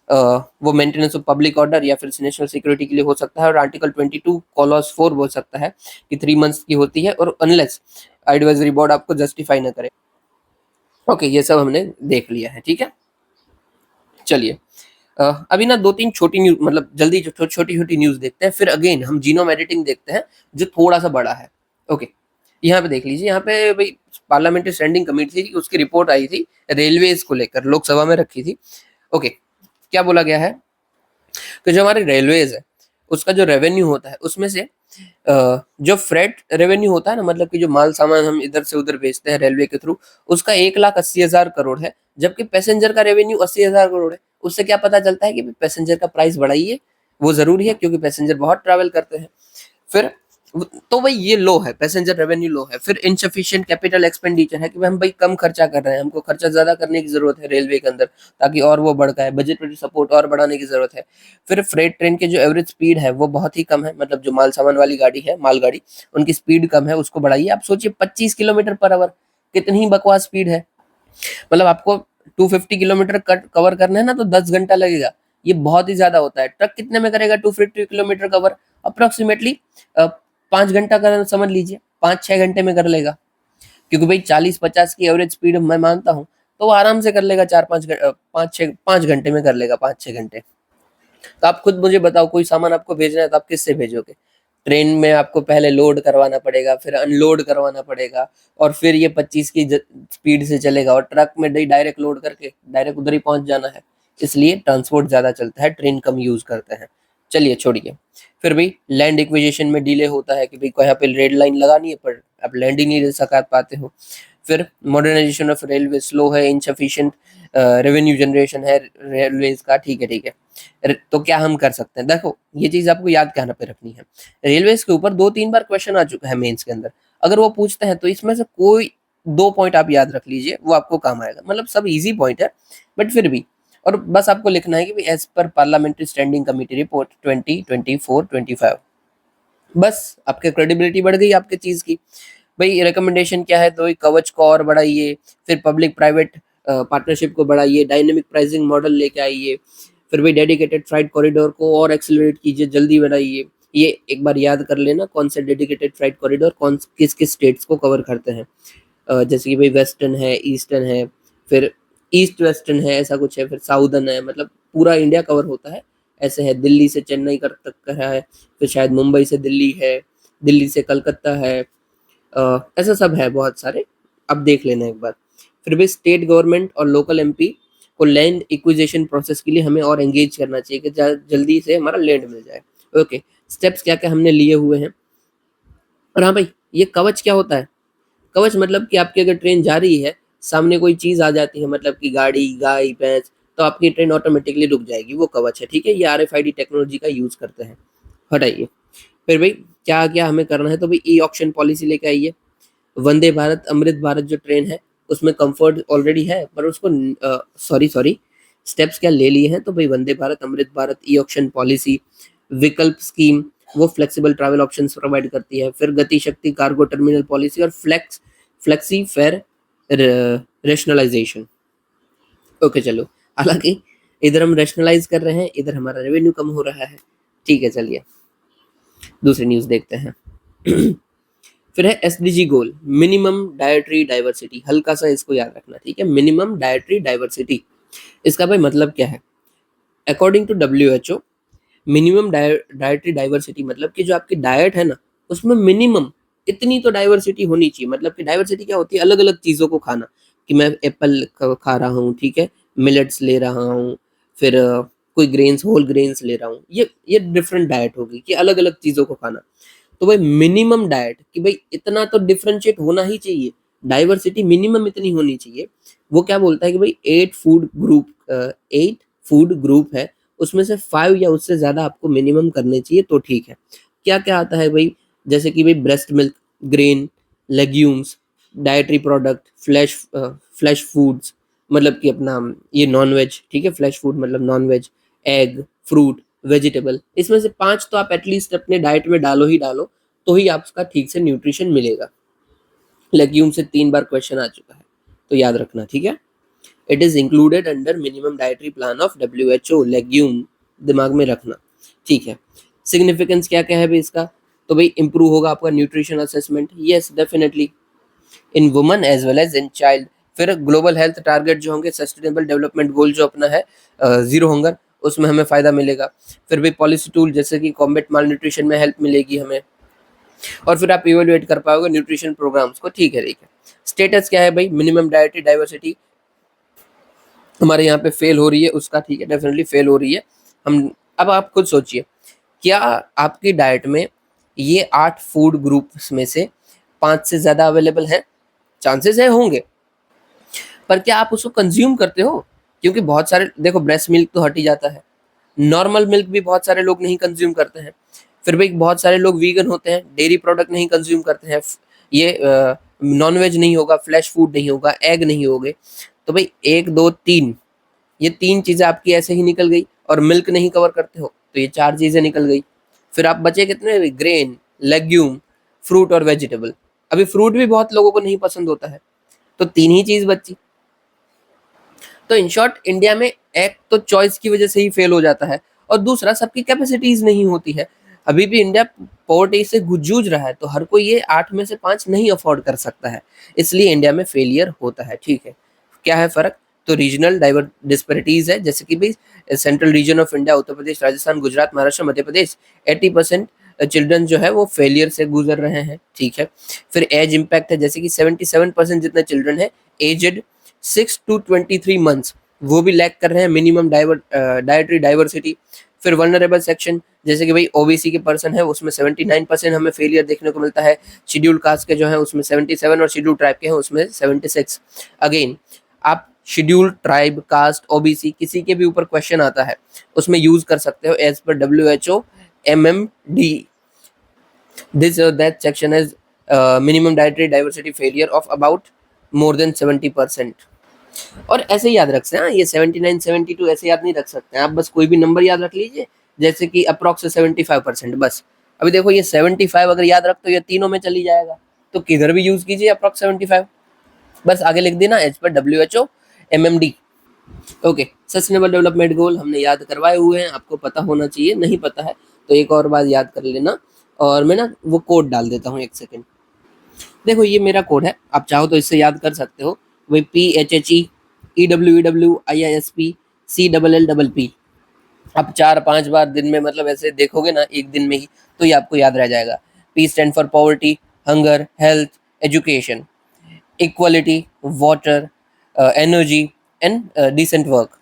वो मेंटेनेंस ऑफ पब्लिक ऑर्डर या फिर नेशनल सिक्योरिटी के लिए हो सकता है। और आर्टिकल 22 क्लॉज 4 बोल सकता है कि 3 मंथ्स की होती है, और अनलेस एडवाइजरी बोर्ड आपको जस्टिफाई ना करे। ओके, ये सब हमने देख लिया है, ठीक है। चलिए, अभी ना 2-3 छोटी न्यूज़, मतलब जल्दी जो छोटी-छोटी न्यूज़ देखते हैं, फिर अगेन हम जीनोम एडिटिंग देखते हैं, जो थोड़ा-सा बड़ा है। ओके, यहाँ पे देख लीजिए, यहाँ पे भई पार्लियामेंट्री स्टैंडिंग कमेटी थी, उसकी रिपोर्ट आई थी रेलवेज़ को लेकर, लोकसभा में रखी थी। ओके, क्या बोला गया है कि जो हमारी रेलवेज़ है, उसका जो रेवेन्यू होता है, उसमें से जो फ्रेट रेवेन्यू होता है ना, मतलब कि जो माल-सामान हम इधर से उधर भेजते हैं रेलवे के थ्रू, उसका 1,80,000 करोड़ है, जबकि पैसेंजर का रेवेन्यू 80,000 करोड़ है। उससे क्या पता चलता है कि पैसेंजर का प्राइस बढ़ाइए, वो ज़रूरी है क्योंकि पैसेंजर बहुत ट्रैवल करते हैं। फिर तो भाई ये लो है, पैसेंजर रेवेन्यू लो है। फिर इनसफिशिएंट कैपिटल एक्सपेंडिचर है कि हम भाई कम खर्चा कर रहे हैं, हमको खर्चा ज़्यादा करने की ज़रूरत है रेलवे के अंदर, ताकि और वो बढ़ पाए, बजटरी सपोर्ट और बढ़ाने की ज़रूरत है। फिर फ्रेट ट्रेन की जो एवरेज स्पीड है वो बहुत ही कम है, मतलब जो माल सामान वाली गाड़ी है, मालगाड़ी, उनकी स्पीड कम है, उसको बढ़ाइए। आप सोचिए 25 किलोमीटर पर आवर, कितनी बकवास स्पीड है। मतलब आपको 250 किलोमीटर कवर करना है ना, तो 10 घंटा लगेगा। ये बहुत ही ज़्यादा होता है। ट्रक कितने में करेगा 250 किलोमीटर कवर? अप्रॉक्सिमेटली 5 घंटा का समझ लीजिए, 5-6 घंटे में कर लेगा। क्योंकि भाई 40-50 की एवरेज स्पीड मैं मानता हूँ, तो वो आराम से कर लेगा 5 घंटे में कर लेगा, 5-6 घंटे। तो आप खुद मुझे बताओ, कोई सामान आपको भेजना है तो आप किससे भेजोगे? ट्रेन में आपको पहले लोड करवाना पड़ेगा, फिर अनलोड करवाना पड़ेगा, और फिर ये 25 की स्पीड से चलेगा, और ट्रक में डायरेक्ट लोड करके डायरेक्ट उधर ही पहुंच जाना है। इसलिए ट्रांसपोर्ट ज़्यादा चलता है, ट्रेन कम यूज़ करते हैं। चलिए छोड़िए। फिर भी लैंड एक्विजिशन में डिले होता है कि भाई को यहाँ पे रेड लाइन लगानी है, पर आप लैंड ही नहीं ले सका पाते हो। फिर मॉडर्नाइजेशन ऑफ रेलवे स्लो है, इनसफिशिएंट रेवेन्यू जनरेशन है रेलवेज का। ठीक है, ठीक है। तो क्या हम कर सकते हैं? देखो, ये चीज़ आपको याद कहाँ पे रखनी है। रेलवेज के ऊपर 2-3 बार क्वेश्चन आ चुका है मेंस के अंदर। अगर वो पूछते हैं तो इसमें से कोई 2 पॉइंट आप याद रख लीजिए, वो आपको काम आएगा। मतलब सब ईज़ी पॉइंट है, बट फिर भी। और बस आपको लिखना है कि as per parliamentary standing committee report 2024-25। बस आपकी क्रेडिबिलिटी बढ़ गई आपके चीज़ की। भाई रिकमेंडेशन क्या है? तो कवच को और बढ़ाइए, फिर पब्लिक प्राइवेट पार्टनरशिप को बढ़ाइए, डायनेमिक प्राइसिंग मॉडल लेके आइए, फिर भाई डेडिकेटेड फ्राइट कॉरिडोर को और एक्सेलरेट कीजिए, जल्दी बढ़ाइए। ये एक बार याद कर लेना, कौन से डेडिकेटेड फ्राइट कॉरिडोर कौन किस किस स्टेट्स को कवर करते हैं। जैसे कि भाई वेस्टर्न है, ईस्टर्न है, फिर ईस्ट वेस्टर्न है, ऐसा कुछ है, फिर साउदर्न है, मतलब पूरा इंडिया कवर होता है। ऐसे है, दिल्ली से चेन्नई कर तक का है, फिर शायद मुंबई से दिल्ली है, दिल्ली से कलकत्ता है, ऐसा सब है बहुत सारे। अब देख लेना एक बार। फिर भी स्टेट गवर्नमेंट और लोकल एमपी को लैंड एक्विजिशन प्रोसेस के लिए हमें और एंगेज करना चाहिए कि जल्दी से हमारा लैंड मिल जाए। ओके, स्टेप्स क्या क्या हमने लिए हुए हैं। और हाँ भाई, ये कवच क्या होता है? कवच मतलब कि आपकी अगर ट्रेन जा रही है, सामने कोई चीज़ आ जाती है, मतलब कि गाड़ी, गाय, भैंस, तो आपकी ट्रेन ऑटोमेटिकली रुक जाएगी, वो कवच है, ठीक है? ये आरएफआईडी टेक्नोलॉजी का यूज़ करते हैं। हटाइए। फिर भाई क्या-क्या हमें करना है, तो भाई ई ऑक्शन पॉलिसी लेके आइए। वंदे भारत, अमृत भारत जो ट्रेन है, उसमें कम्फर्ट ऑलरेडी है, पर उसको सॉरी स्टेप्स क्या ले लिए हैं, तो भाई Vande Bharat, Amrit Bharat, e auction policy, विकल्प स्कीम, वो फ्लेक्सिबल ट्रैवल ऑप्शंस प्रोवाइड करती है। फिर गति शक्ति कार्गो टर्मिनल पॉलिसी और फ्लेक्सी फेयर रैशनलाइजेशन। ओके चलो, हालाँकि इधर हम रैशनलाइज़ कर रहे हैं, इधर हमारा रेवेन्यू कम हो रहा है। ठीक है, चलिए दूसरी न्यूज़ देखते हैं। फिर है एसडीजी गोल, मिनिमम डाइटरी डाइवर्सिटी। हल्का सा इसको याद रखना, ठीक है? मिनिमम डाइटरी डाइवर्सिटी, इसका भाई मतलब क्या है? According to WHO, minimum dietary diversity मतलब कि जो आपकी डाइट है ना, उसमें मिनिमम इतनी तो डाइवर्सिटी होनी चाहिए। मतलब कि डाइवर्सिटी क्या होती है? अलग अलग चीज़ों को खाना, कि मैं एप्पल खा रहा हूँ, ठीक है, मिलेट्स ले रहा हूँ, फिर कोई ग्रेन्स, होल ग्रेन्स ले रहा हूँ, ये डिफरेंट डाइट होगी कि अलग अलग चीज़ों को खाना। तो भाई मिनिमम डाइट, कि भाई इतना तो डिफरेंशिएट होना ही चाहिए, डाइवर्सिटी मिनिमम इतनी होनी चाहिए। वो क्या बोलता है कि भाई 8 फूड ग्रुप है, उसमें से 5 या उससे ज़्यादा आपको मिनिमम करने चाहिए तो ठीक है। क्या-क्या आता है भाई? जैसे कि भाई breast milk, grain, legumes, dietary product, flesh foods, मतलब कि अपना ये नॉन-वेज, ठीक है? फ्लेश फूड मतलब नॉन-वेज, एग, फ्रूट, वेजिटेबल, इसमें से 5 तो आप एटलीस्ट अपने डाइट में डालो ही डालो, तो ही आपका ठीक से न्यूट्रिशन मिलेगा। लेग्यूम से 3 बार क्वेश्चन आ चुका है, तो याद रखना, ठीक है? It is included under minimum dietary plan of WHO, legume दिमाग में रखना, ठीक है? सिग्निफिकेंस क्या-क्या है भाई इसका? तो भाई इम्प्रूव होगा आपका nutrition assessment, yes definitely, in woman as well as in child. फिर ग्लोबल हेल्थ टारगेट जो होंगे, सस्टेनेबल डेवलपमेंट गोल जो अपना है, ज़ीरो हंगर, उसमें हमें फ़ायदा मिलेगा। फिर भी पॉलिसी टूल जैसे कि कॉम्बैट मालन्यूट्रिशन में हेल्प मिलेगी हमें, और फिर आप इवैल्यूएट कर पाओगे न्यूट्रिशन प्रोग्राम्स को, ठीक है, ठीक है। स्टेटस क्या है भाई? मिनिमम डाइटरी डाइवर्सिटी हमारे यहाँ पे फेल हो रही है उसका, ठीक है, डेफिनेटली फेल हो रही है। हम अब आप खुद सोचिए, क्या आपकी डाइट में ये 8 फूड ग्रुप्स में से 5 से ज़्यादा अवेलेबल हैं? चांसेस है होंगे, पर क्या आप उसको कंज़्यूम करते हो? क्योंकि बहुत सारे देखो, ब्रेस्ट मिल्क तो हट ही जाता है, नॉर्मल मिल्क भी बहुत सारे लोग नहीं कंज़्यूम करते हैं। फिर भी बहुत सारे लोग वीगन होते हैं, डेयरी प्रोडक्ट नहीं कंज़्यूम करते हैं, ये नॉन-वेज नहीं होगा, फ्लेश फूड नहीं होगा, एग नहीं होंगे। तो भाई 1, 2, 3, ये 3 चीज़ें आपकी ऐसे ही निकल गई, और मिल्क नहीं कवर करते हो, तो ये 4 चीज़ें निकल गई। फिर आप बचे कितने? ग्रेन, लेग्यूम, फ्रूट और वेजिटेबल। अभी फ्रूट भी बहुत लोगों को नहीं पसंद होता है, तो 3 ही चीज़ बची। तो इन शॉर्ट इंडिया में एक तो चॉइस की वजह से ही फेल हो जाता है, और दूसरा सबकी कैपेसिटीज़ नहीं होती है। अभी भी इंडिया पॉवर्टी से जूझ रहा है, तो हर कोई ये 8 में से 5 नहीं अफ़ोर्ड कर सकता है, इसलिए इंडिया में फेलियर होता है, ठीक है। क्या है फ़र्क? तो रीजनल डिस्पैरिटीज़ है, जैसे कि भई central region of India, Uttar Pradesh, Rajasthan, Gujarat, Maharashtra, Madhya Pradesh, 80% children जो है वो फेलियर से गुज़र रहे हैं, ठीक है। फिर एज इम्पैक्ट है, जैसे कि 77% जितने चिल्ड्रन हैं एज्ड 6 टू 23 मंथ्स, वो भी लैक कर रहे हैं मिनिमम डाइटरी डाइवर्सिटी। फिर वल्नरेबल सेक्शन, जैसे कि भाई ओबीसी के पर्सन है, उसमें 79% हमें फेलियर देखने को मिलता है। शेड्यूल्ड कास्ट के जो है उसमें 77, और शेड्यूल्ड ट्राइब के हैं उसमें 76। अगेन आप शेड्यूल्ड ट्राइब, कास्ट, ओबीसी किसी के भी ऊपर क्वेश्चन आता है, उसमें यूज कर सकते हो as per WHO MMD. This that section is minimum dietary diversity failure of about more than 70%। और ऐसे ही याद रख सकते हैं, ये 79, 72 ऐसे याद नहीं रख सकते हैं आप, बस कोई भी नंबर याद रख लीजिए, जैसे कि अप्रॉक्स 75% बस। अभी देखो ये 75 अगर याद रख तो ये तीनों में चली जाएगा, तो किधर भी यूज कीजिए अप्रॉक्स 75, बस आगे लिख देना as per WHO MMD. Okay, sustainable development goal हमने याद करवाए हुए हैं, आपको पता होना चाहिए, नहीं पता है तो एक और बार याद कर लेना। और मैं ना वो कोड डाल देता हूँ, एक सेकेंड। देखो ये मेरा कोड है, आप चाहो तो इससे याद कर सकते हो, वही PHHEEWEWISP आप 4-5 बार दिन में, मतलब ऐसे देखोगे ना एक दिन में ही, तो ये आपको याद रह जाएगा। P stand for poverty, hunger, health, education, equality, water, energy, and decent work.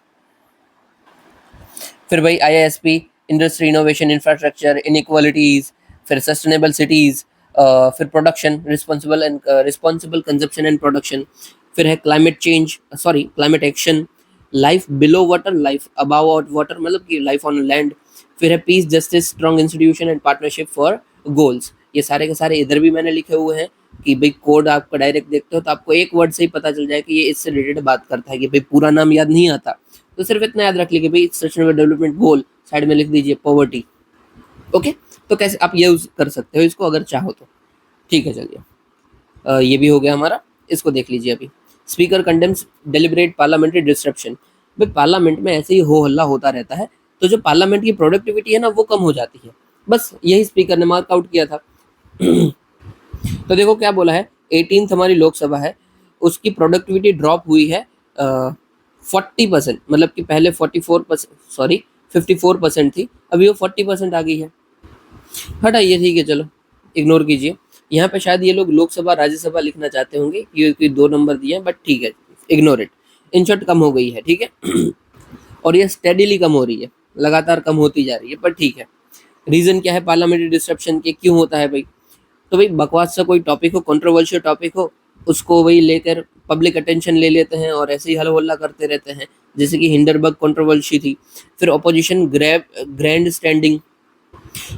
फिर भाई IISP, industry innovation infrastructure, inequalities, फिर सस्टेनेबल सिटीज, फिर production, responsible consumption and production, फिर है climate change, sorry climate action, life below water, life above water मतलब कि लाइफ ऑन लैंड, फिर है peace, justice, strong institution and partnership for goals. ये सारे के सारे इधर भी मैंने लिखे हुए हैं कि भाई कोड आपका डायरेक्ट देखते हो तो आपको एक वर्ड से ही पता चल जाए कि ये इससे रिलेटेड बात करता है, कि भाई पूरा नाम याद नहीं आता तो सिर्फ इतना याद रख लीजिए भाई सस्टेनेबल डेवलपमेंट गोल, साइड में लिख दीजिए पॉवर्टी। ओके, तो कैसे आप यूज कर सकते हो इसको अगर चाहो तो। ठीक है चलिए, ये भी हो गया हमारा, इसको देख लीजिए अभी। Speaker condemns deliberate parliamentary disruption. भाई पार्लियामेंट में ऐसे ही हो हल्ला होता रहता है तो जो पार्लियामेंट की प्रोडक्टिविटी है ना वो कम हो जाती है, बस यही स्पीकर ने मार्क आउट किया था। तो देखो क्या बोला है, 18th हमारी लोकसभा है, उसकी प्रोडक्टिविटी ड्रॉप हुई है 40%, मतलब कि पहले 44%, सॉरी 54% थी, अभी वो 40% आ गई है। हटाइए, ठीक है चलो, इग्नोर कीजिए। यहाँ पे शायद ये लोग लोकसभा राज्यसभा लिखना चाहते होंगे क्योंकि 2 नंबर दिए हैं, बट ठीक है, इग्नोर इट। इन शॉर्ट कम हो गई है, ठीक है। और ये स्टेडीली कम हो रही है, लगातार कम होती जा रही है, पर ठीक है। रीजन क्या है पार्लियामेंट्री डिस्ट्रप्शन के, क्यों होता है भाई? तो भाई बकवास सा कोई टॉपिक हो, कंट्रोवर्शियल टॉपिक हो, उसको वही लेकर पब्लिक अटेंशन ले लेते हैं और ऐसे ही हल हल्ला करते रहते हैं, जैसे कि हिंडरबर्ग कंट्रोवर्सी थी। फिर अपोजिशन ग्रैंड स्टैंडिंग,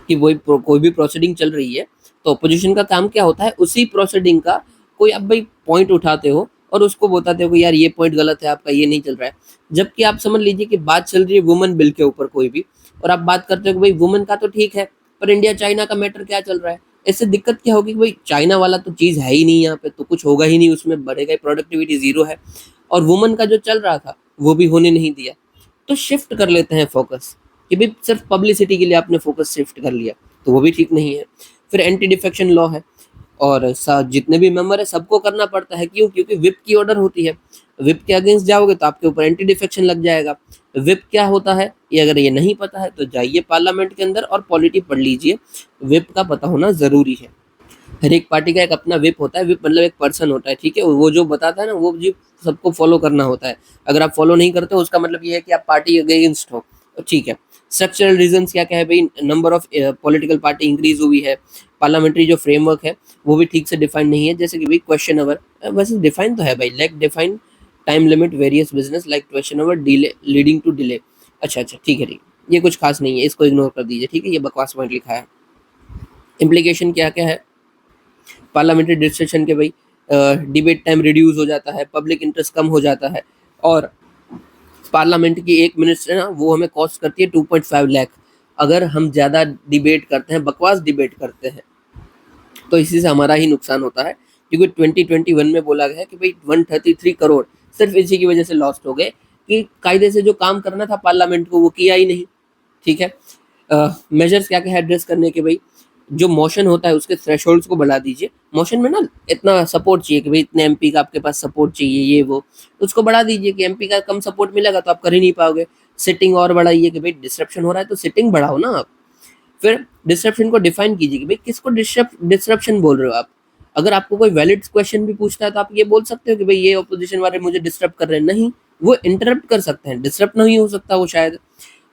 कि वही कोई भी प्रोसीडिंग चल रही है तो अपोजिशन का काम क्या होता है, उसी प्रोसीडिंग का कोई आप भाई पॉइंट उठाते हो और उसको बताते हो कि यार ये पॉइंट गलत है आपका, ये नहीं चल रहा है। जबकि आप समझ लीजिए कि बात चल रही है वुमेन बिल के ऊपर कोई भी, और आप बात करते हो कि भाई वुमेन का तो ठीक है, पर इंडिया चाइना का मैटर क्या चल रहा है। इससे दिक्कत क्या होगी कि भाई चाइना वाला तो चीज़ है ही नहीं यहाँ पे, तो कुछ होगा ही नहीं, उसमें बढ़ेगा ही, प्रोडक्टिविटी जीरो है, और वुमेन का जो चल रहा था वो भी होने नहीं दिया। तो शिफ्ट कर लेते हैं फोकस, कि भाई सिर्फ पब्लिसिटी के लिए आपने फोकस शिफ्ट कर लिया, तो वो भी ठीक नहीं है। फिर एंटी डिफेक्शन लॉ है, और जितने भी मेंबर है सबको करना पड़ता है, क्यों? क्योंकि विप की ऑर्डर होती है, विप के अगेंस्ट जाओगे तो आपके ऊपर एंटी डिफेक्शन लग जाएगा। विप क्या होता है ये अगर ये नहीं पता है तो जाइए पार्लियामेंट के अंदर और पॉलिटी पढ़ लीजिए, विप का पता होना जरूरी है। हर एक पार्टी का एक अपना विप होता है, विप मतलब एक पर्सन होता है, ठीक है, वो जो बताता है ना वो जी सबको फॉलो करना होता है। अगर आप फॉलो नहीं करते हो उसका मतलब ये है कि आप पार्टी अगेंस्ट हो, ठीक है। स्ट्रक्चरल रीजंस क्या क्या है भाई, number of political party increase हुई है, पार्लियामेंट्री जो फ्रेमवर्क है वो भी ठीक से डिफाइन नहीं है, जैसे कि भाई क्वेश्चन अवर, वैसे डिफाइन तो है भाई, like define time limit various business like question hour delay leading to delay. अच्छा अच्छा ठीक है, ठीक, ये कुछ खास नहीं है, इसको इग्नोर कर दीजिए, ठीक है, ये बकवास पॉइंट लिखा है। इम्प्लीकेशन क्या क्या है पार्लियामेंट्री डिस्कशन के भाई, डिबेट टाइम रिड्यूस हो जाता है, पब्लिक इंटरेस्ट कम हो जाता है, और पार्लियामेंट की 1 मिनट से ना वो हमें कॉस्ट करती है 2.5 लाख, अगर हम ज़्यादा डिबेट करते हैं, बकवास डिबेट करते हैं, तो इसी से हमारा ही नुकसान होता है। क्योंकि 2021 में बोला गया है कि भाई 133 करोड़ सिर्फ इसी की वजह से लॉस्ट हो गए, कि कायदे से जो काम करना था पार्लियामेंट को वो किया ही नहीं, ठीक है। मेजर्स क्या क्या है एड्रेस करने के भाई, जो मोशन होता है उसके थ्रेशोल्ड्स को बढ़ा दीजिए, मोशन में ना इतना सपोर्ट चाहिए कि भाई इतने एमपी का आपके पास सपोर्ट चाहिए, ये वो, उसको बढ़ा दीजिए, कि एमपी का कम सपोर्ट मिलेगा तो आप कर ही नहीं पाओगे। सिटिंग और बढ़ाइए, कि भाई डिस्ट्रप्शन हो रहा है तो सिटिंग बढ़ाओ ना आप। फिर डिस्ट्रप्शन को डिफाइन कीजिए कि भाई किसको डिस्ट्रप्शन बोल रहे हो आप। अगर आपको कोई वैलिड क्वेश्चन भी पूछता है तो आप ये बोल सकते हो कि भाई ये ऑपोजिशन वाले मुझे डिस्टर्ब कर रहे हैं, नहीं, वो इंटरप्ट कर सकते हैं, डिस्टर्ब नहीं हो सकता वो शायद।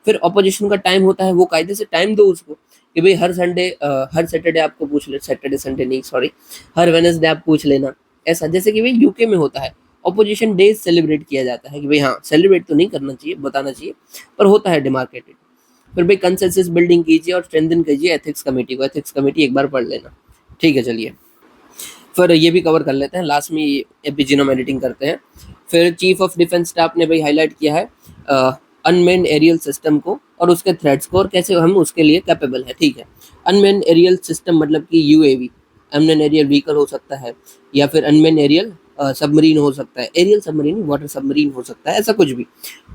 फिर ऑपोजिशन का टाइम होता है, वो कायदे से टाइम दो उसको, कि भाई हर संडे हर सैटरडे आपको पूछ ले, सैटरडे संडे नहीं सॉरी, हर वेडनेसडे आप पूछ लेना, ऐसा। जैसे कि भाई यूके में होता है, ऑपोजिशन डेज सेलिब्रेट किया जाता है, कि भाई हाँ सेलिब्रेट तो नहीं करना चाहिए, बताना चाहिए, पर होता है डिमार्केटेड। फिर भाई कंसेंसस बिल्डिंग कीजिए और स्ट्रेंथन कीजिए एथिक्स कमेटी को, एथिक्स कमेटी एक बार पढ़ लेना, ठीक है चलिए। फिर ये भी कवर कर लेते हैं, लास्ट में एपिजिनोम एडिटिंग करते हैं। फिर चीफ ऑफ डिफेंस स्टाफ ने भाई हाईलाइट किया है अनमेन्ड एरियल सिस्टम को और उसके थ्रेट्स को, और कैसे हम उसके लिए कैपेबल है, ठीक है। अनमेन्ड एरियल सिस्टम मतलब कि यूएवी, अनमेन्ड एरियल व्हीकल हो सकता है, या फिर अनमेन्ड एरियल सबमरीन हो सकता है, एरियल सबमरीन, वाटर सबमरीन हो सकता है, ऐसा कुछ भी,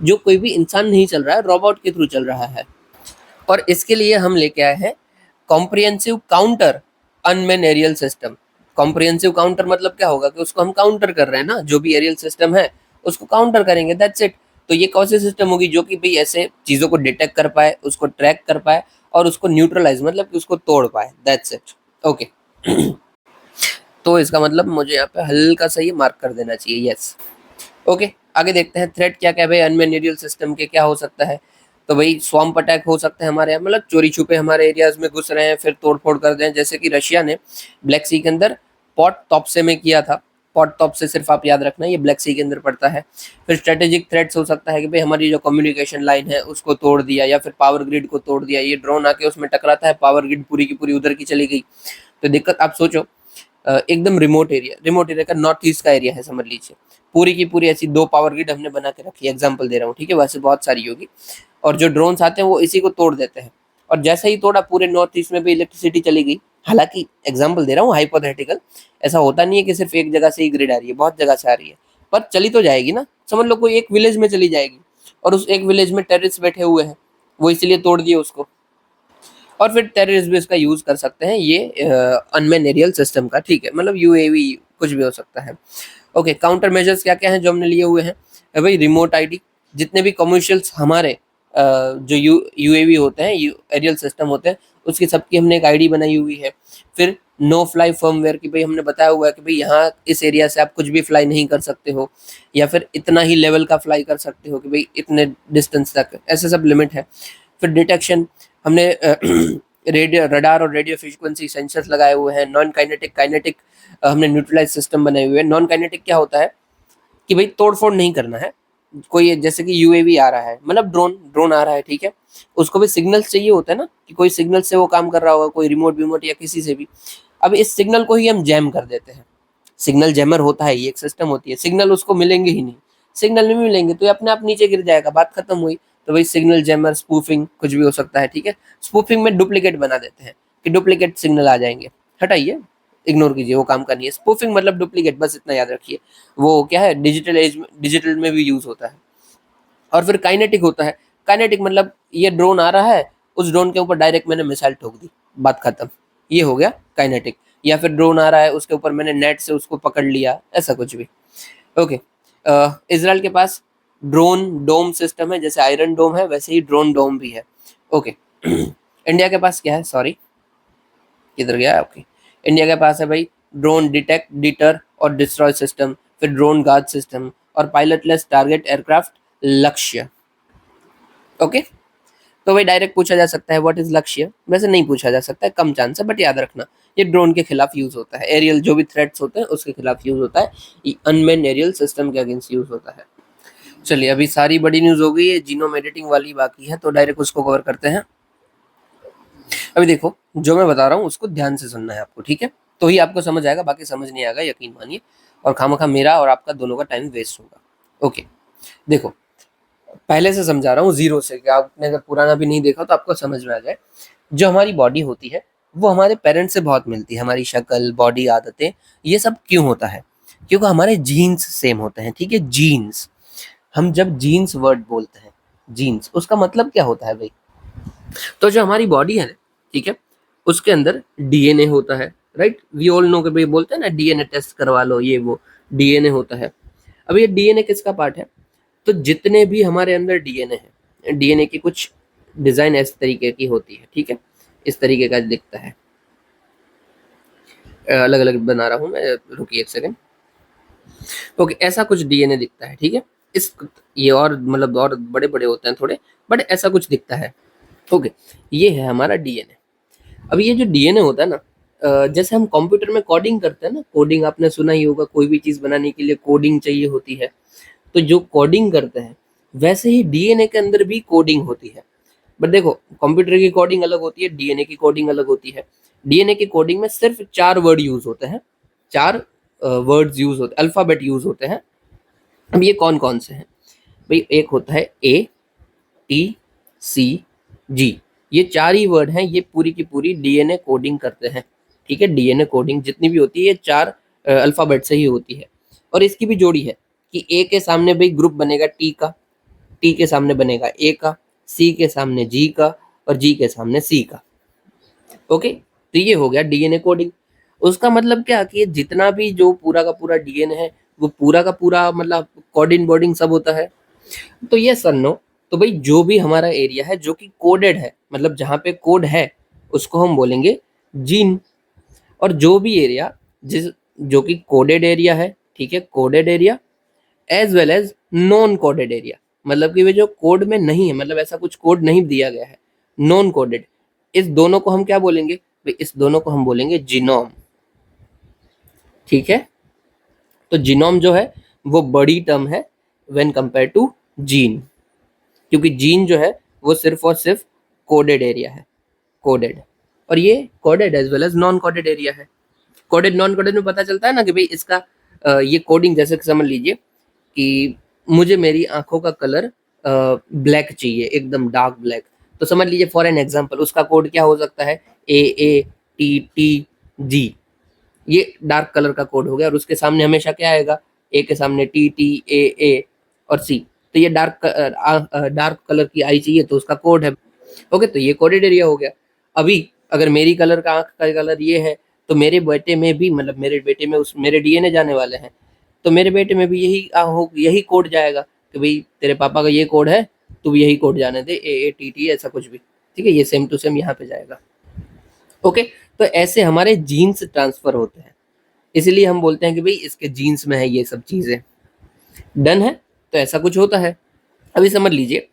जो कोई भी इंसान नहीं चल रहा है, रोबोट के थ्रू चल रहा है। और इसके लिए हम लेके आए हैं comprehensive counter unmanned aerial system. Comprehensive counter मतलब क्या होगा, कि उसको हम काउंटर कर रहे हैं ना, जो भी एरियल सिस्टम है उसको काउंटर करेंगे, दैट्स इट। तो ये कौन सी सिस्टम होगी, जो कि भाई ऐसे चीज़ों को डिटेक्ट कर पाए, उसको ट्रैक कर पाए और उसको न्यूट्रलाइज मतलब कि उसको तोड़ पाए, दैट्स इट, ओके। तो इसका मतलब मुझे यहाँ पे हल्का सा ये मार्क कर देना चाहिए, यस, ओके। आगे देखते हैं थ्रेट क्या क्या है भाई अनमैन्ड एरियल सिस्टम के, क्या हो सकता है। तो भाई स्वैम्प अटैक हो सकता है हमारे यहाँ, मतलब चोरी छुपे हमारे एरियाज में घुस रहे हैं फिर तोड़फोड़ कर रहे हैं, जैसे कि रशिया ने ब्लैक सी के अंदर पॉट तोप्से में किया था। पॉट तोप्से सिर्फ आप याद रखना, ये ब्लैक सी के अंदर पड़ता है। फिर स्ट्रेटेजिक थ्रेट्स हो सकता है कि भाई हमारी जो कम्युनिकेशन लाइन है उसको तोड़ दिया, या फिर पावर ग्रिड को तोड़ दिया, ये ड्रोन आके उसमें टकराता है, पावर ग्रिड पूरी की पूरी उधर की चली गई। तो दिक्कत आप सोचो, एकदम रिमोट एरिया का नॉर्थ ईस्ट का एरिया है समझ लीजिए, पूरी की पूरी ऐसी 2 पावर ग्रिड हमने बना के रखी है, एग्जांपल दे रहा हूँ, ठीक है, वैसे बहुत सारी होगी। और जो ड्रोन्स आते हैं वो इसी को तोड़ देते हैं, और जैसे ही तोड़ा पूरे नॉर्थ ईस्ट में भी इलेक्ट्रिसिटी चली गई। हालांकि एग्जांपल दे रहा हूँ हाइपोथेटिकल, ऐसा होता नहीं है कि सिर्फ एक जगह से ही ग्रिड आ रही है, बहुत जगह से आ रही है, पर चली तो जाएगी ना, समझ लो कोई एक विलेज में चली जाएगी, और उस एक विलेज में टेररिस्ट बैठे हुए हैं, वो इसलिए तोड़ दिए उसको। और फिर टेररिस्ट भी इसका यूज कर सकते हैं, ये अनमैन एरियल सिस्टम का, ठीक है, मतलब यूएवी कुछ भी हो सकता है। ओके, काउंटर मेजर्स क्या क्या हैं जो हमने लिए हुए हैं। भाई रिमोट आईडी, जितने भी कमर्शियल्स हमारे जो यूएवी होते हैं, एरियल सिस्टम होते हैं, उसकी सबकी हमने एक आईडी बनाई हुई है। फिर नो फ्लाई फर्मवेयर की भाई हमने बताया हुआ है कि भाई यहाँ इस एरिया से आप कुछ भी फ्लाई नहीं कर सकते हो, या फिर इतना ही लेवल का फ्लाई कर सकते हो कि भाई इतने डिस्टेंस तक, ऐसे सब लिमिट है। फिर डिटेक्शन, हमने रेडियो रडार और रेडियो फ्रीक्वेंसी सेंसर्स लगाए हुए हैं। नॉन काइनेटिक, काइनेटिक हमने न्यूट्रलाइज सिस्टम बनाए हुए हैं। नॉन काइनेटिक क्या होता है कि भाई तोड़फोड़ नहीं करना है, कोई जैसे कि यूएवी आ रहा है, मतलब ड्रोन ड्रोन आ रहा है, ठीक है, उसको भी सिग्नल्स चाहिए होता है ना, कि कोई सिग्नल से वो काम कर रहा होगा, कोई रिमोट विमोट या किसी से भी। अब इस सिग्नल को ही हम जैम कर देते हैं, सिग्नल जैमर होता है, ये एक सिस्टम होती है, सिग्नल उसको मिलेंगे ही नहीं, सिग्नल नहीं मिलेंगे तो ये अपने आप नीचे गिर जाएगा, बात खत्म हुई। तो भाई सिग्नल जैमर, स्पूफिंग कुछ भी हो सकता है, ठीक है। स्पूफिंग में डुप्लीकेट बना देते हैं कि डुप्लीकेट सिग्नल आ जाएंगे, हटाइए, इग्नोर कीजिए, वो काम का नहीं है। स्पूफिंग मतलब डुप्लीकेट, बस इतना याद रखिए। वो क्या है, डिजिटल एज में, डिजिटल में भी यूज होता है। और फिर काइनेटिक होता है, काइनेटिक मतलब ये ड्रोन आ रहा है, उस ड्रोन के ऊपर डायरेक्ट मैंने मिसाइल ठोक दी, बात खत्म, ये हो गया काइनेटिक। या फिर ड्रोन आ रहा है, उसके ऊपर मैंने नेट से उसको पकड़ लिया, ऐसा कुछ भी। ओके, इसराइल के पास ड्रोन डोम सिस्टम है, जैसे आयरन डोम है वैसे ही ड्रोन डोम भी है। ओके इंडिया के पास क्या है, सॉरी किधर गया, ओके, इंडिया के पास है भाई ड्रोन डिटेक्ट, डिटर और डिस्ट्रॉय सिस्टम, फिर ड्रोन गार्ड सिस्टम, और पायलटलेस टारगेट एयरक्राफ्ट लक्ष्य। ओके, तो भाई डायरेक्ट पूछा जा सकता है व्हाट इज लक्ष्य, वैसे नहीं पूछा जा सकता है, कम चांस है, बट याद रखना ये ड्रोन के खिलाफ यूज होता है, एरियल जो भी थ्रेट्स होते हैं उसके खिलाफ यूज होता है, ये अनमैन एरियल सिस्टम के अगेंस्ट यूज होता है। चलिए, अभी सारी बड़ी न्यूज हो गई है, जीनोम एडिटिंग वाली बाकी है, तो डायरेक्ट उसको कवर करते हैं। अभी देखो, जो मैं बता रहा हूँ उसको ध्यान से सुनना है आपको, ठीक है, तो ही आपको समझ आएगा, बाकी समझ नहीं आएगा, यकीन मानिए, और खामखा मेरा और आपका दोनों का टाइम वेस्ट होगा। ओके, देखो, पहले से समझा रहा हूँ जीरो से, कि आपने अगर पुराना भी नहीं देखा तो आपको समझ में आ जाए। जो हमारी बॉडी होती है वो हमारे पेरेंट्स से बहुत मिलती है, हमारी शक्ल, बॉडी, आदतें, ये सब क्यों होता है, क्योंकि हमारे जीन्स सेम होते हैं, ठीक है, जीन्स। हम जब जीन्स वर्ड बोलते हैं, जीन्स उसका मतलब क्या होता है भाई, तो जो हमारी बॉडी है ना, ठीक है, उसके अंदर डीएनए होता है, राइट, वी ऑल नो, कि भाई बोलते हैं ना डीएनए टेस्ट करवा लो, ये वो डीएनए होता है। अब ये डीएनए किसका पार्ट है, तो जितने भी हमारे अंदर डीएनए है, डीएनए की कुछ डिजाइन इस तरीके की होती है, ठीक है, इस तरीके का दिखता है, अलग अलग बना रहा हूं मैं, रुकिए एक सेकंड। ओके, ऐसा कुछ डीएनए दिखता है, ठीक है, इस, ये और मतलब और बड़े बड़े होते हैं थोड़े, बट ऐसा कुछ दिखता है। ओके, ये है हमारा डीएनए। अब ये जो डीएनए होता है ना, जैसे हम कंप्यूटर में कोडिंग करते हैं ना, कोडिंग आपने सुना ही होगा, कोई भी चीज बनाने के लिए कोडिंग चाहिए होती है, तो जो कोडिंग करते हैं वैसे ही डीएनए के अंदर भी कोडिंग होती है। बट देखो, कंप्यूटर की कोडिंग अलग होती है, डीएनए की कोडिंग अलग होती है। डीएनए की कोडिंग में सिर्फ 4 वर्ड यूज होते हैं, 4 वर्ड्स यूज होते, अल्फाबेट यूज होते हैं। अब ये कौन कौन से हैं भाई, एक होता है ए, टी, सी, जी, ये 4 ही वर्ड हैं, ये पूरी की पूरी डीएनए कोडिंग करते हैं, ठीक है, डीएनए कोडिंग जितनी भी होती है ये 4 अल्फाबेट से ही होती है। और इसकी भी जोड़ी है कि ए के सामने भाई ग्रुप बनेगा टी का, टी के सामने बनेगा ए का, सी के सामने जी का, और जी के सामने सी का। ओके, तो ये हो गया डीएनए कोडिंग। उसका मतलब क्या कि जितना भी जो पूरा का पूरा डीएनए है, वो पूरा का पूरा मतलब कोडिंग बोर्डिंग सब होता है। तो ये सर नो, तो भाई जो भी हमारा एरिया है जो कि कोडेड है, मतलब जहाँ पे कोड है, उसको हम बोलेंगे जीन। और जो भी एरिया जिस जो कि कोडेड एरिया है, ठीक है, coded area, as well as non coded area, मतलब कि वे जो कोड में नहीं है, मतलब ऐसा कुछ कोड नहीं दिया गया है, नॉन कोडेड। इस दोनों को हम क्या बोलेंगे भाई? इस दोनों को हम बोलेंगे जीनोम। ठीक है, तो जीनोम जो है वो बड़ी टर्म है व्हेन कंपेयर टू जीन, क्योंकि जीन जो है वो सिर्फ और सिर्फ कोडेड एरिया है, कोडेड। और ये coded as well as non coded area है। कोडेड नॉन कोडेड में पता चलता है ना कि भाई इसका ये कोडिंग, जैसे कि समझ लीजिए कि मुझे मेरी आंखों का कलर ब्लैक चाहिए, एकदम डार्क ब्लैक। तो समझ लीजिए फॉर एन एग्जांपल उसका कोड क्या हो सकता है? AATTG, ये डार्क कलर का कोड हो गया। और उसके सामने हमेशा क्या आएगा? ए के सामने TTAA और C। तो ये डार्क कलर की आई चाहिए, तो उसका कोड है। ओके, तो ये कोडेड एरिया हो गया। अभी अगर मेरी कलर का, आंख का कलर ये है, तो मेरे बेटे में भी, मतलब मेरे बेटे में उस मेरे DNA जाने वाले हैं, तो मेरे बेटे में भी यही कोड जाएगा कि भाई तेरे पापा का ये कोड है, तू भी यही कोड जाने दे, AATT ऐसा कुछ भी। ठीक है, ये सेम टू सेम यहाँ पे जाएगा। ओके, तो ऐसे हमारे जीन्स ट्रांसफर होते हैं, इसलिए हम बोलते हैं कि भाई इसके जीन्स में है ये सब चीजें। डन है, तो ऐसा कुछ होता है। अभी समझ लीजिए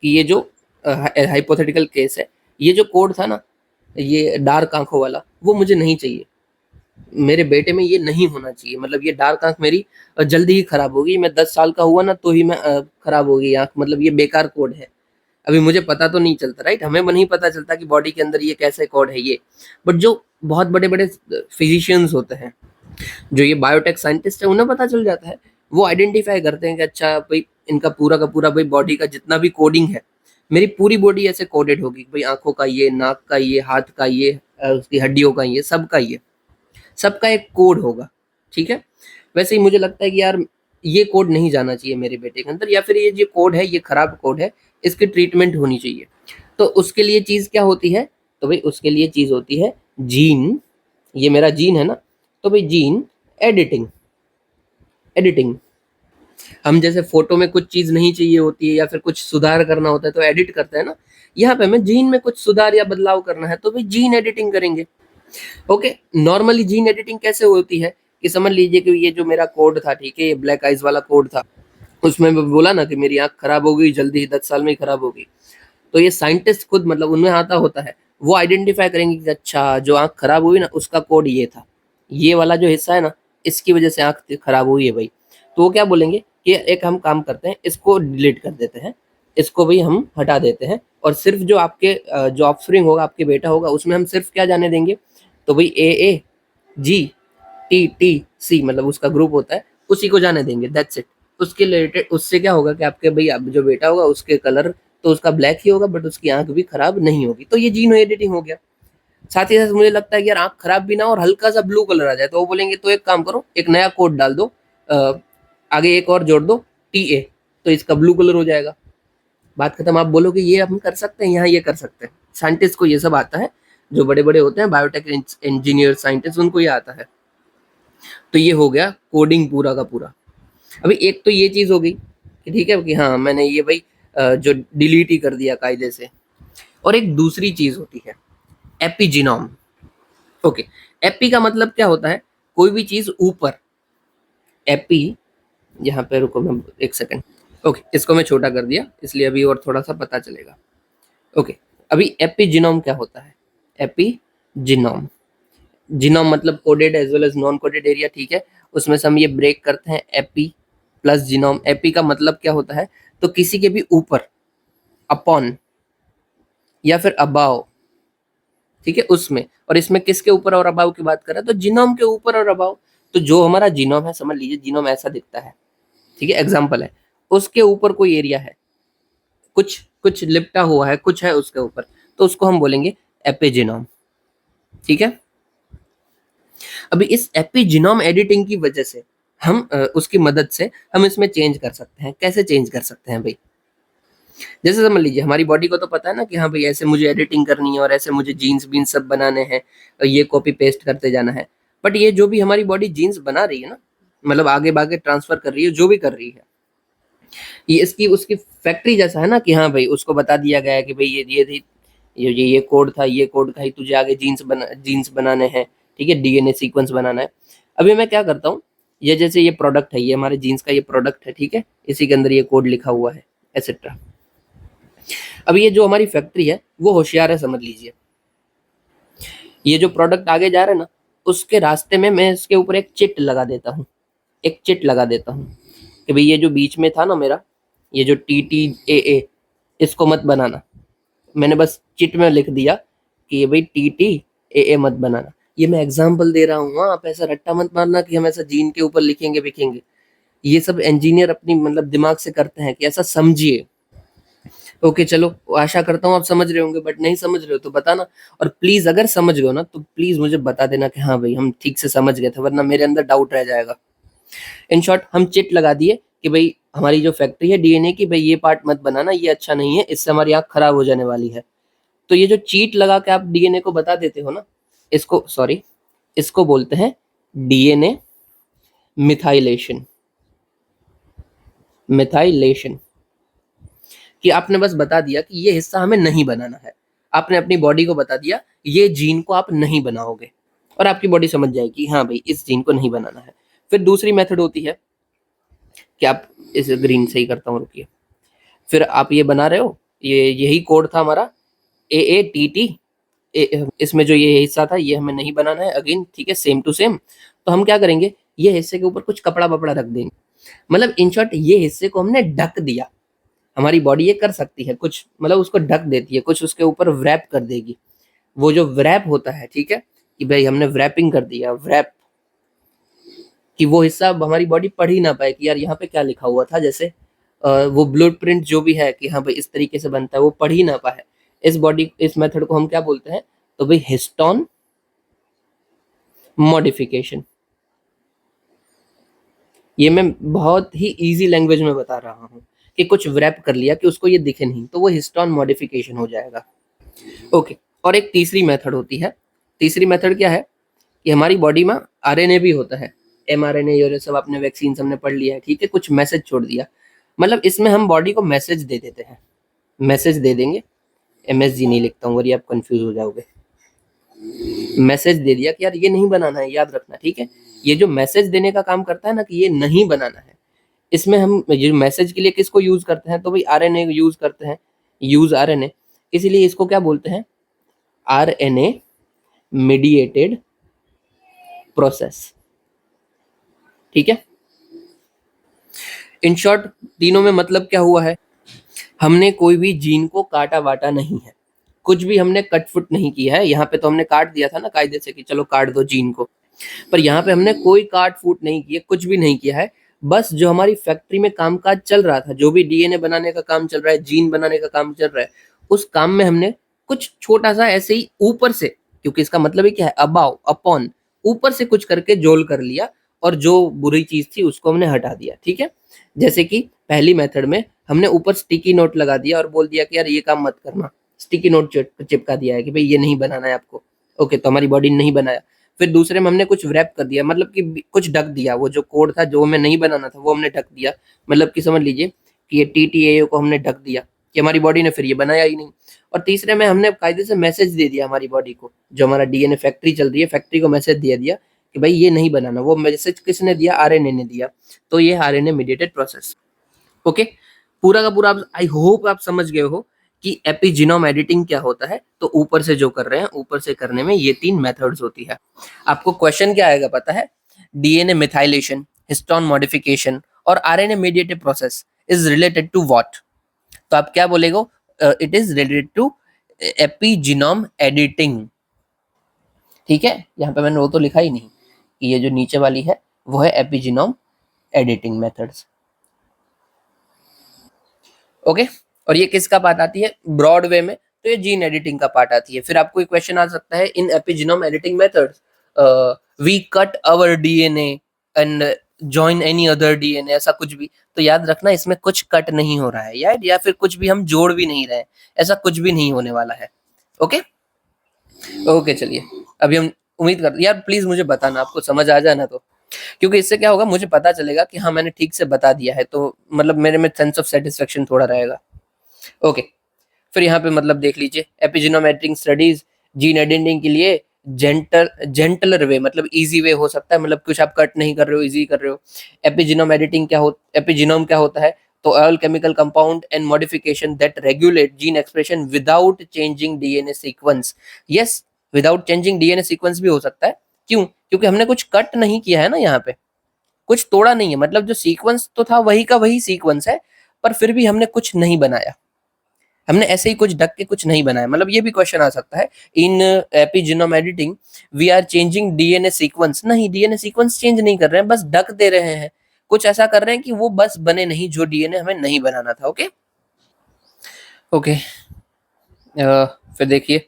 कि ये जो हाइपोथेटिकल केस है, ये जो कोड था ना, ये डार्क आंखों वाला, वो मुझे नहीं चाहिए। मेरे बेटे में ये नहीं होना चाहिए, मतलब ये डार्क आंख मेरी जल्दी ही खराब होगी। मैं 10 साल का हुआ ना तो ही मैं खराब होगी आंख, मतलब ये बेकार कोड है। अभी मुझे पता तो नहीं चलता, राइट? हमें नहीं पता चलता कि बॉडी के अंदर ये कैसे कोड है ये। बट जो बहुत बड़े बड़े फिजिशियंस होते हैं, जो ये बायोटेक साइंटिस्ट है, उन्हें पता चल जाता है। वो आइडेंटिफाई करते हैं कि अच्छा भाई इनका पूरा का पूरा भाई बॉडी का जितना भी कोडिंग है, मेरी पूरी बॉडी ऐसे कोडेड होगी भाई, आंखों का ये, नाक का ये, हाथ का ये, उसकी हड्डियों का ये, सबका ये, सबका एक कोड होगा। ठीक है, वैसे ही मुझे लगता है कि यार ये कोड नहीं जाना चाहिए मेरे बेटे के अंदर, या फिर ये जो कोड है ये खराब कोड है, इसकी ट्रीटमेंट होनी चाहिए। तो उसके लिए चीज क्या होती है? तो भाई उसके लिए चीज होती है जीन। ये मेरा जीन है ना, तो भाई जीन एडिटिंग। एडिटिंग, हम जैसे फोटो में कुछ चीज नहीं चाहिए होती है या फिर कुछ सुधार करना होता है तो एडिट करते हैं ना, यहाँ पे हमें जीन में कुछ सुधार या बदलाव करना है तो भाई जीन एडिटिंग करेंगे। ओके, नॉर्मली जीन एडिटिंग कैसे होती है कि समझ लीजिए कि ये जो मेरा कोड था, ठीक है, ये ब्लैक आइज वाला कोड था, उसमें मैं बोला ना कि मेरी आंख खराब हो गई जल्दी ही, 10 साल में ही खराब होगी। तो ये साइंटिस्ट खुद, मतलब उनमें आता होता है, वो आइडेंटिफाई करेंगे कि अच्छा जो आंख खराब हुई ना उसका कोड ये था, ये वाला जो हिस्सा है ना इसकी वजह से आंख खराब हुई है भाई। तो वो क्या बोलेंगे कि एक हम काम करते हैं, इसको डिलीट कर देते हैं, इसको भाई हम हटा देते हैं, और सिर्फ जो आपके जो ऑफस्प्रिंग होगा, आपके बेटा होगा, उसमें हम सिर्फ क्या जाने देंगे? तो भाई AAGTTC, मतलब उसका ग्रुप होता है, उसी को जाने देंगे, दैट्स इट। उसके रिलेटेड उससे क्या होगा कि आपके भाई अब जो बेटा होगा उसके कलर तो उसका ब्लैक ही होगा, बट उसकी आंख भी खराब नहीं होगी। तो ये जीनो एडिटिंग हो गया। साथ ही साथ मुझे लगता है कि यार आंख खराब भी ना और हल्का सा ब्लू कलर आ जाए, तो वो बोलेंगे तो एक काम करो, एक नया कोड डाल दो, आगे एक और जोड़ दो, TA, तो इसका ब्लू कलर हो जाएगा। बात खत्म। आप बोलोगे ये हम कर सकते हैं, यहाँ ये कर सकते हैं। साइंटिस्ट को ये सब आता है, जो बड़े बड़े होते हैं बायोटेक इंजीनियर साइंटिस्ट, उनको ये आता है। तो ये हो गया कोडिंग पूरा का पूरा। अभी एक तो ये चीज हो गई कि ठीक है कि हाँ मैंने ये भाई जो डिलीट ही कर दिया कायदे से। और एक दूसरी चीज होती है एपिजीनोम। ओके, एपी का मतलब क्या होता है? कोई भी चीज ऊपर। एपी, यहाँ पे रुको मैं एक सेकंड। ओके, इसको मैं छोटा कर दिया इसलिए अभी और थोड़ा सा पता चलेगा। ओके, अभी एपिजीनोम क्या होता है? एपिजीनोम, जीनोम मतलब coded as well as non coded area. ठीक है, उसमें से हम ये ब्रेक करते हैं, एपी प्लस जीनोम। एपी का मतलब क्या होता है? तो किसी के भी ऊपर, अपॉन या फिर अबाव, ठीक है, उसमें। और इसमें किसके ऊपर और अबाव की बात कर रहे हैं? तो जीनोम के ऊपर और अबाव। तो जो हमारा जीनोम है, समझ लीजिए जीनोम ऐसा दिखता है, ठीक है, एग्जाम्पल है, उसके ऊपर कोई एरिया है, कुछ कुछ लिपटा हुआ है, कुछ है उसके ऊपर, तो उसको हम बोलेंगे एपिजीनोम। ठीक है, अभी इस एपिजीनोम एडिटिंग की वजह से हम उसकी मदद से हम इसमें चेंज कर सकते हैं। कैसे चेंज कर सकते हैं भाई? जैसे समझ लीजिए हमारी बॉडी को तो पता है ना कि हाँ भाई ऐसे मुझे एडिटिंग करनी है और ऐसे मुझे जीन्स बीन्स सब बनाने हैं, और ये कॉपी पेस्ट करते जाना है। बट ये जो भी हमारी बॉडी जीन्स बना रही है ना, मतलब आगे बागे ट्रांसफर कर रही है, जो भी कर रही है, ये इसकी उसकी फैक्ट्री जैसा है ना कि हाँ भाई उसको बता दिया गया है कि भाई ये कोड था, ये कोड का ही तुझे आगे जीन्स बनाने हैं, ठीक है, DNA सीक्वेंस बनाना है। अभी मैं क्या करता हूँ ये जैसे ये प्रोडक्ट है, ये हमारे जीन्स का ये प्रोडक्ट है, ठीक है, इसी के अंदर ये कोड लिखा हुआ है एटसेट्रा। अब ये जो हमारी फैक्ट्री है वो होशियार है, समझ लीजिए। ये जो प्रोडक्ट आगे जा रहा है ना, उसके रास्ते में मैं इसके ऊपर एक चिट लगा देता हूँ, एक चिट लगा देता हूँ कि भाई ये जो बीच में था ना मेरा, ये जो TTAA, इसको मत बनाना। मैंने बस चिट में लिख दिया कि ये भाई TTAA मत बनाना। ये मैं एग्जाम्पल दे रहा हूँ, आप ऐसा रट्टा मत मारना कि हम ऐसा जीन के ऊपर लिखेंगे लिखेंगे। ये सब इंजीनियर अपनी मतलब दिमाग से करते हैं कि ऐसा समझिए। ओके चलो, आशा करता हूँ आप समझ रहे होंगे, बट नहीं समझ रहे हो तो बताना। और प्लीज अगर समझ गए हो ना तो प्लीज मुझे बता देना कि हाँ भाई हम ठीक से समझ गए थे, वरना मेरे अंदर डाउट रह जाएगा। इन शॉर्ट हम चिट लगा दिए कि भाई हमारी जो फैक्ट्री है DNA की, भाई ये पार्ट मत बनाना, ये अच्छा नहीं है, इससे हमारी आंख खराब हो जाने वाली है। तो ये जो चीट लगा के आप DNA को बता देते हो ना, इसको सॉरी, इसको बोलते हैं DNA मिथाइलेशन। मिथाइलेशन कि आपने बस बता दिया कि ये हिस्सा हमें नहीं बनाना है। आपने अपनी बॉडी को बता दिया ये जीन को आप नहीं बनाओगे, और आपकी बॉडी समझ जाएगी हाँ भाई इस जीन को नहीं बनाना है। फिर दूसरी मेथड होती है कि आप इस ग्रीन से ही करता हूँ, रुकिए। फिर आप ये बना रहे हो, ये यही कोड था हमारा AATT, इसमें जो ये हिस्सा था ये हमें नहीं बनाना है अगेन, ठीक है, सेम टू सेम। तो हम क्या करेंगे, ये हिस्से के ऊपर कुछ कपड़ा वपड़ा रख देंगे, मतलब इन शॉर्ट ये हिस्से को हमने ढक दिया। हमारी बॉडी ये कर सकती है कुछ, मतलब उसको ढक देती है कुछ, उसके ऊपर व्रैप कर देगी। वो जो व्रैप होता है, ठीक है, कि भाई हमने व्रैपिंग कर दिया, व्रैप, कि वो हिस्सा अब हमारी बॉडी पढ़ ही ना पाए कि यार यहाँ पे क्या लिखा हुआ था, जैसे वो ब्लूप्रिंट जो भी है कि हाँ भाई इस तरीके से बनता है, वो पढ़ ही ना पाए। इस मेथड को हम क्या बोलते हैं, तो भाई हिस्टोन मॉडिफिकेशन। ये मैं बहुत ही इजी लैंग्वेज में बता रहा हूँ कि कुछ व्रैप कर लिया कि उसको ये दिखे नहीं, तो वो हिस्टोन मॉडिफिकेशन हो जाएगा। ओके, और एक तीसरी मेथड होती है। तीसरी मेथड क्या है कि हमारी बॉडी में RNA भी होता है, mRNA, ये सब आपने वैक्सीन हमने पढ़ लिया है, ठीक है, कुछ मैसेज छोड़ दिया, मतलब इसमें हम बॉडी को मैसेज दे देते हैं। मैसेज दे देंगे, MSG नहीं लिखता हूँ वरी आप कंफ्यूज हो जाओगे। मैसेज दे दिया कि यार ये नहीं बनाना है, याद रखना, ठीक है। ये जो मैसेज देने का काम करता है ना कि ये नहीं बनाना है, इसमें हम ये मैसेज के लिए किसको यूज करते हैं, तो भाई RNA यूज करते हैं, यूज RNA। इसीलिए इसको क्या बोलते हैं, RNA मीडिएटेड प्रोसेस, ठीक है। इन शॉर्ट तीनों में मतलब क्या हुआ है, हमने कोई भी जीन को काटा वाटा नहीं है, कुछ भी हमने कट फुट नहीं किया है। यहाँ पे तो हमने काट दिया था ना कायदे से कि चलो काट दो जीन को, पर यहाँ पे हमने कोई काट फूट नहीं किया, कुछ भी नहीं किया है। बस जो हमारी फैक्ट्री में कामकाज चल रहा था, जो भी DNA बनाने का काम चल रहा है, जीन बनाने का काम चल रहा है, उस काम में हमने कुछ छोटा सा ऐसे ही ऊपर से, क्योंकि इसका मतलब ही क्या है, अबाव, अपॉन, ऊपर से कुछ करके जोल कर लिया, और जो बुरी चीज थी उसको हमने हटा दिया, ठीक है। जैसे कि पहली मेथड में हमने ऊपर स्टिकी नोट लगा दिया और बोल दिया कि यार ये काम मत करना, स्टिकी नोट चिपका दिया है कि भाई ये नहीं बनाना है आपको। ओके, तो हमारी बॉडी ने नहीं बनाया। फिर दूसरे में हमने कुछ व्रैप कर दिया, मतलब कि कुछ ढक दिया, वो जो कोड था जो हमें नहीं बनाना था वो हमने ढक दिया, मतलब कि समझ लीजिए कि ये TTAA को हमने ढक दिया कि हमारी बॉडी ने फिर ये बनाया ही नहीं। और तीसरे में हमने कायदे से मैसेज दे दिया हमारी बॉडी को, जो हमारा DNA फैक्ट्री चल रही है, फैक्ट्री को मैसेज दे दिया कि भाई ये नहीं बनाना। वो मैसेज किसने दिया, RNA ने दिया। तो ये RNA मीडिएटेड प्रोसेस। ओके, पूरा का पूरा आई होप आप समझ गए हो कि एपिजीनोम एडिटिंग क्या होता है। तो ऊपर से जो कर रहे हैं, ऊपर से करने में ये 3 मेथड्स होती है। आपको क्वेश्चन क्या आएगा पता है, DNA मिथाइलेशन, हिस्टोन मॉडिफिकेशन और RNA mediated process is related to what. तो आप क्या बोलेगो, it is related to epigenome editing, ठीक है। यहाँ पे मैंने वो तो लिखा ही नहीं कि ये जो नीचे वाली है वो है एपिजीनोम एडिटिंग मेथड्स। ओके, और ये किसका पार्ट आती है ब्रॉड वे में, तो ये जीन एडिटिंग का पार्ट आती है। फिर आपको एक क्वेश्चन आ सकता है, in epigenome editing methods we cut our DNA and join any other DNA, ऐसा कुछ भी। तो याद रखना इसमें कुछ कट नहीं हो रहा है यार, या फिर कुछ भी हम जोड़ भी नहीं रहे, ऐसा कुछ भी नहीं होने वाला है। ओके ओके, चलिए अभी हम उम्मीद करते, यार प्लीज मुझे बताना आपको समझ आ जाए ना, तो क्योंकि इससे क्या होगा, मुझे पता चलेगा कि हाँ मैंने ठीक से बता दिया है, तो मतलब मेरे में सेंस ऑफ सेटिस्फेक्शन थोड़ा रहेगा। ओके, फिर यहाँ पे मतलब देख लीजिए, एपिजीनोम एडिटिंग स्टडीज जीन एडिटिंग के लिए जेंटलर वे, मतलब इजी वे हो सकता है, मतलब कुछ आप कट नहीं कर रहे हो, इजी कर रहे हो। एपिजीनोम क्या होता है? तो all chemical compound and modification that regulate gene expression without changing DNA sequence. Yes, without changing DNA sequence भी हो सकता है। क्यों? क्योंकि हमने कुछ कट नहीं किया है ना, यहाँ पे कुछ तोड़ा नहीं है, मतलब जो सीक्वेंस तो था वही का वही सीक्वेंस है, पर फिर भी हमने कुछ नहीं बनाया, हमने ऐसे ही कुछ ढक के कुछ नहीं बनाया। मतलब ये भी क्वेश्चन आ सकता है, in epigenome editing we are changing DNA sequence. नहीं, डीएनए सीक्वेंस चेंज नहीं कर रहे हैं, बस ढक दे रहे हैं, कुछ ऐसा कर रहे हैं कि वो बस बने नहीं जो डीएनए हमें नहीं बनाना था। Okay okay. फिर देखिए